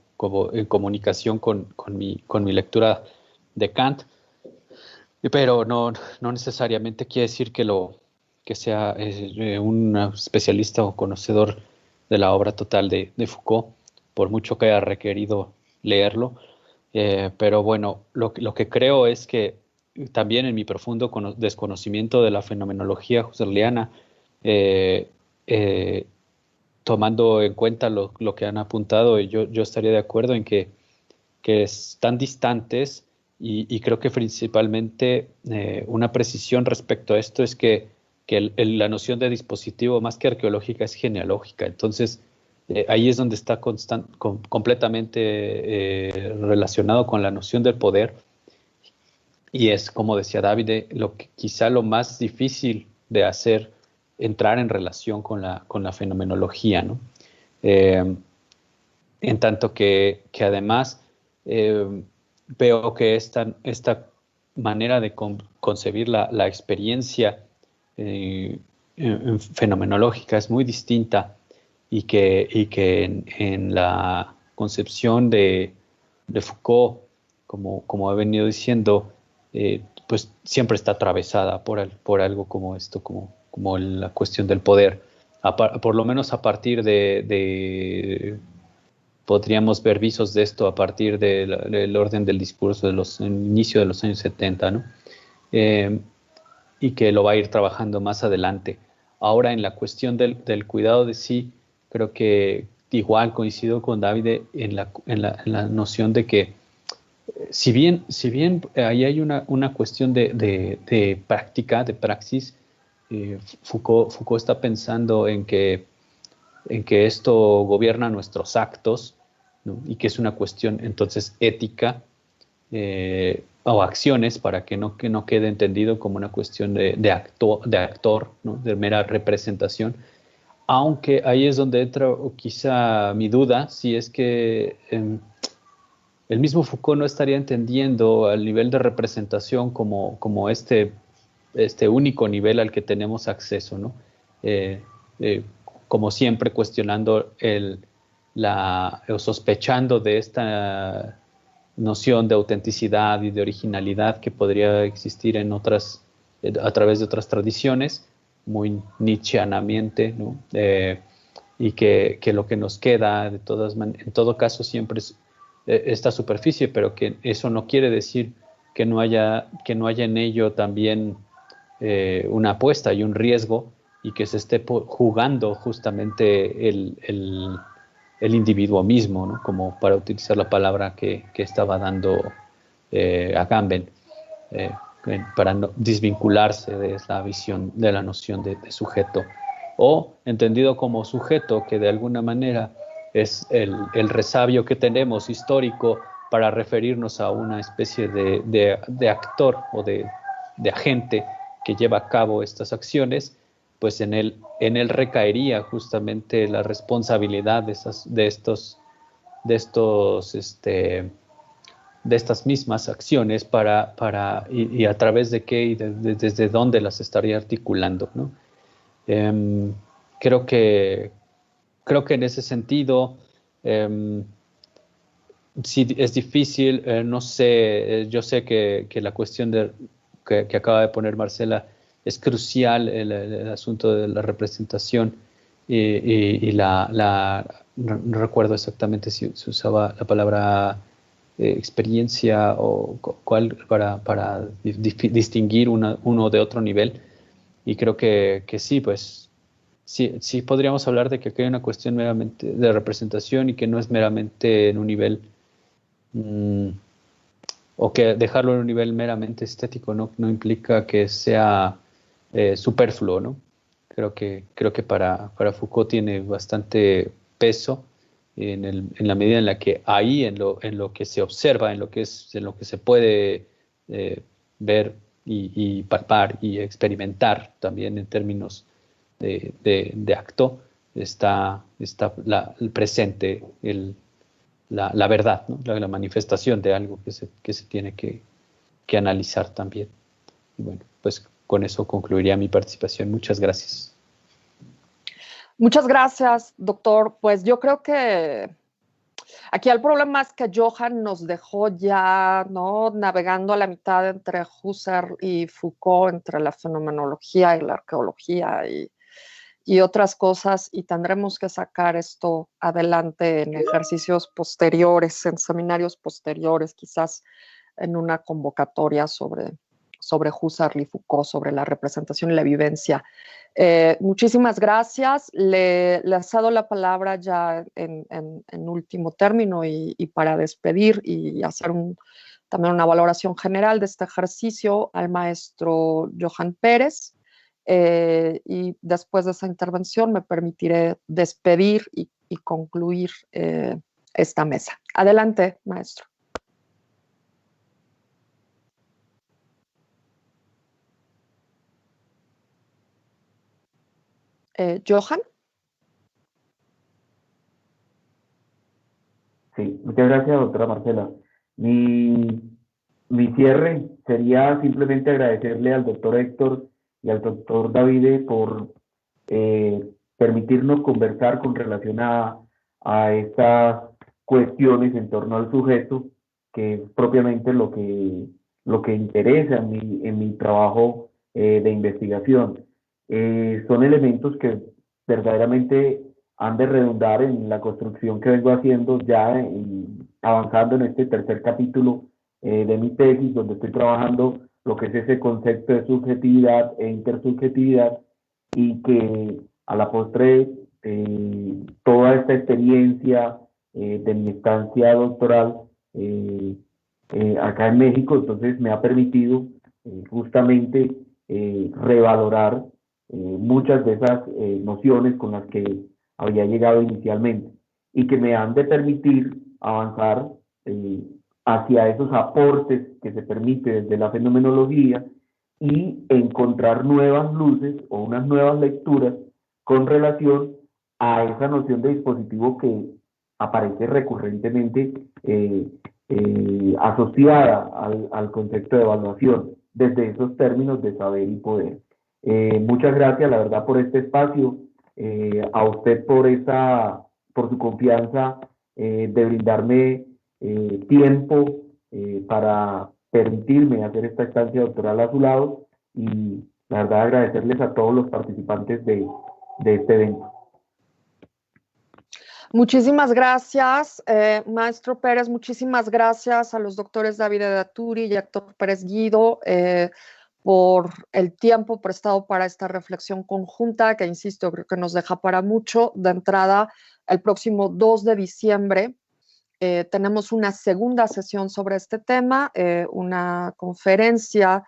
en comunicación con mi lectura de Kant, pero no necesariamente quiere decir que sea un especialista o conocedor de la obra total de Foucault, por mucho que haya requerido leerlo. Pero bueno, lo que creo es que también en mi profundo desconocimiento de la fenomenología husserliana, tomando en cuenta lo que han apuntado, yo estaría de acuerdo en que están distantes y creo que principalmente una precisión respecto a esto es que la noción de dispositivo más que arqueológica es genealógica. Entonces, ahí es donde está completamente relacionado con la noción del poder, y es, como decía David, quizá lo más difícil de hacer, entrar en relación con la fenomenología, ¿no? En tanto que además veo que esta manera de concebir la experiencia fenomenológica es muy distinta, y que en la concepción de Foucault, como he venido diciendo, pues siempre está atravesada por algo como esto, como la cuestión del poder, por lo menos a partir podríamos ver visos de esto a partir del orden del discurso del inicio de los años 70, ¿no? Y que lo va a ir trabajando más adelante. Ahora, en la cuestión del cuidado de sí, creo que igual coincido con David en la noción de que si bien ahí hay una cuestión de práctica, de praxis, Foucault está pensando en que esto gobierna nuestros actos, ¿no? Y que es una cuestión entonces ética, o acciones, para que no quede entendido como una cuestión de actor, ¿no? De mera representación. Aunque ahí es donde entra quizá mi duda, si es que el mismo Foucault no estaría entendiendo al nivel de representación como este único nivel al que tenemos acceso, ¿no? Como siempre cuestionando o sospechando de esta noción de autenticidad y de originalidad que podría existir a través de otras tradiciones, muy nietzscheanamente, ¿no? Y que lo que nos queda en todo caso siempre es esta superficie, pero que eso no quiere decir que no haya en ello también una apuesta y un riesgo, y que se esté jugando justamente el individuo mismo, ¿no? Como para utilizar la palabra que estaba dando Agamben, para no desvincularse de esa visión de la noción de sujeto, o entendido como sujeto, que de alguna manera es el resabio que tenemos histórico para referirnos a una especie de actor o de agente que lleva a cabo estas acciones. Pues en él recaería justamente la responsabilidad de estas mismas acciones y a través de qué y desde dónde las estaría articulando, ¿no? Creo que en ese sentido sí es difícil, no sé, yo sé que la cuestión que acaba de poner Marcela es crucial, el asunto de la representación y no recuerdo exactamente si se usaba la palabra experiencia o cuál para distinguir uno de otro nivel, y creo que sí, pues sí podríamos hablar de que aquí hay una cuestión meramente de representación y que no es meramente en un nivel o que dejarlo en un nivel meramente estético no implica que sea superfluo, ¿no? Creo que para Foucault tiene bastante peso en la medida en la que ahí, en lo que se observa, en lo que se puede ver y palpar y experimentar también en términos de acto, está presente la verdad, ¿no? La manifestación de algo que se tiene que analizar también. Y bueno, pues con eso concluiría mi participación. Muchas gracias. Muchas gracias, doctor. Pues yo creo que aquí el problema es que Johann nos dejó ya, ¿no?, navegando a la mitad entre Husserl y Foucault, entre la fenomenología y la arqueología y otras cosas, y tendremos que sacar esto adelante en ejercicios posteriores, en seminarios posteriores, quizás en una convocatoria sobre Husserl y Foucault, sobre la representación y la vivencia. Muchísimas gracias. Le cedo la palabra ya en último término y para despedir y hacer también una valoración general de este ejercicio al maestro Johann Pérez. Y después de esa intervención me permitiré despedir y concluir esta mesa. Adelante, maestro. Johann. Sí, muchas gracias, doctora Marcela. Mi cierre sería simplemente agradecerle al doctor Héctor y al doctor Davide por permitirnos conversar con relación a estas cuestiones en torno al sujeto, que es propiamente lo que interesa en mi trabajo de investigación. Son elementos que verdaderamente han de redundar en la construcción que vengo haciendo ya avanzando en este tercer capítulo de mi tesis, donde estoy trabajando lo que es ese concepto de subjetividad e intersubjetividad, y que a la postre toda esta experiencia de mi estancia doctoral acá en México, entonces me ha permitido justamente revalorar muchas de esas nociones con las que había llegado inicialmente y que me han de permitir avanzar hacia esos aportes que se permite desde la fenomenología y encontrar nuevas luces o unas nuevas lecturas con relación a esa noción de dispositivo que aparece recurrentemente asociada al concepto de evaluación desde esos términos de saber y poder. Muchas gracias, la verdad, por este espacio, a usted por su confianza de brindarme tiempo para permitirme hacer esta estancia doctoral a su lado, y la verdad agradecerles a todos los participantes de este evento. Muchísimas gracias, maestro Pérez. Muchísimas gracias a los doctores Davide Datturi y Héctor Pérez Guido por el tiempo prestado para esta reflexión conjunta, que insisto, creo que nos deja para mucho. De entrada, el próximo 2 de diciembre tenemos una segunda sesión sobre este tema, una conferencia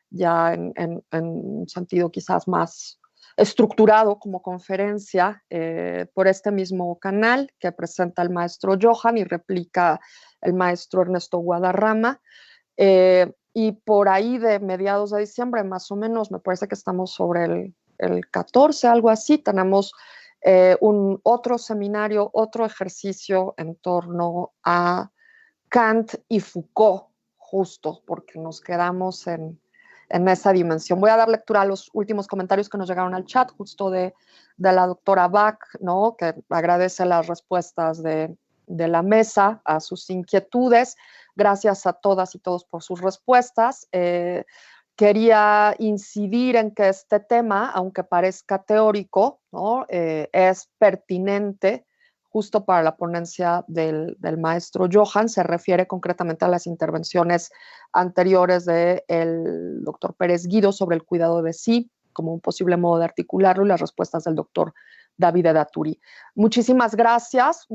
ya en un sentido quizás más estructurado como conferencia por este mismo canal que presenta el maestro Johann y replica el maestro Ernesto Guadarrama. Y por ahí de mediados de diciembre, más o menos, me parece que estamos sobre el 14, algo así, tenemos un otro seminario, otro ejercicio en torno a Kant y Foucault, justo porque nos quedamos en esa dimensión. Voy a dar lectura a los últimos comentarios que nos llegaron al chat, justo de la doctora Bach, ¿no?, que agradece las respuestas de la mesa a sus inquietudes. Gracias a todas y todos por sus respuestas. Quería incidir en que este tema, aunque parezca teórico, ¿no?, es pertinente justo para la ponencia del maestro Johann. Se refiere concretamente a las intervenciones anteriores del doctor Pérez Guido sobre el cuidado de sí como un posible modo de articularlo, y las respuestas del doctor Davide Datturi. Muchísimas gracias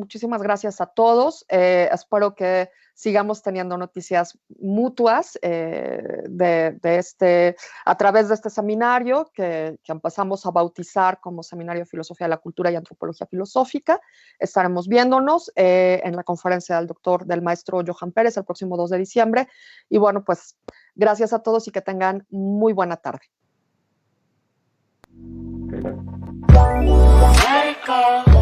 a todos. Espero que sigamos teniendo noticias mutuas a través de este seminario que empezamos a bautizar como Seminario de Filosofía de la Cultura y Antropología Filosófica. Estaremos viéndonos en la conferencia del maestro Johann Pérez el próximo 2 de diciembre. Y bueno, pues gracias a todos y que tengan muy buena tarde. Let it go.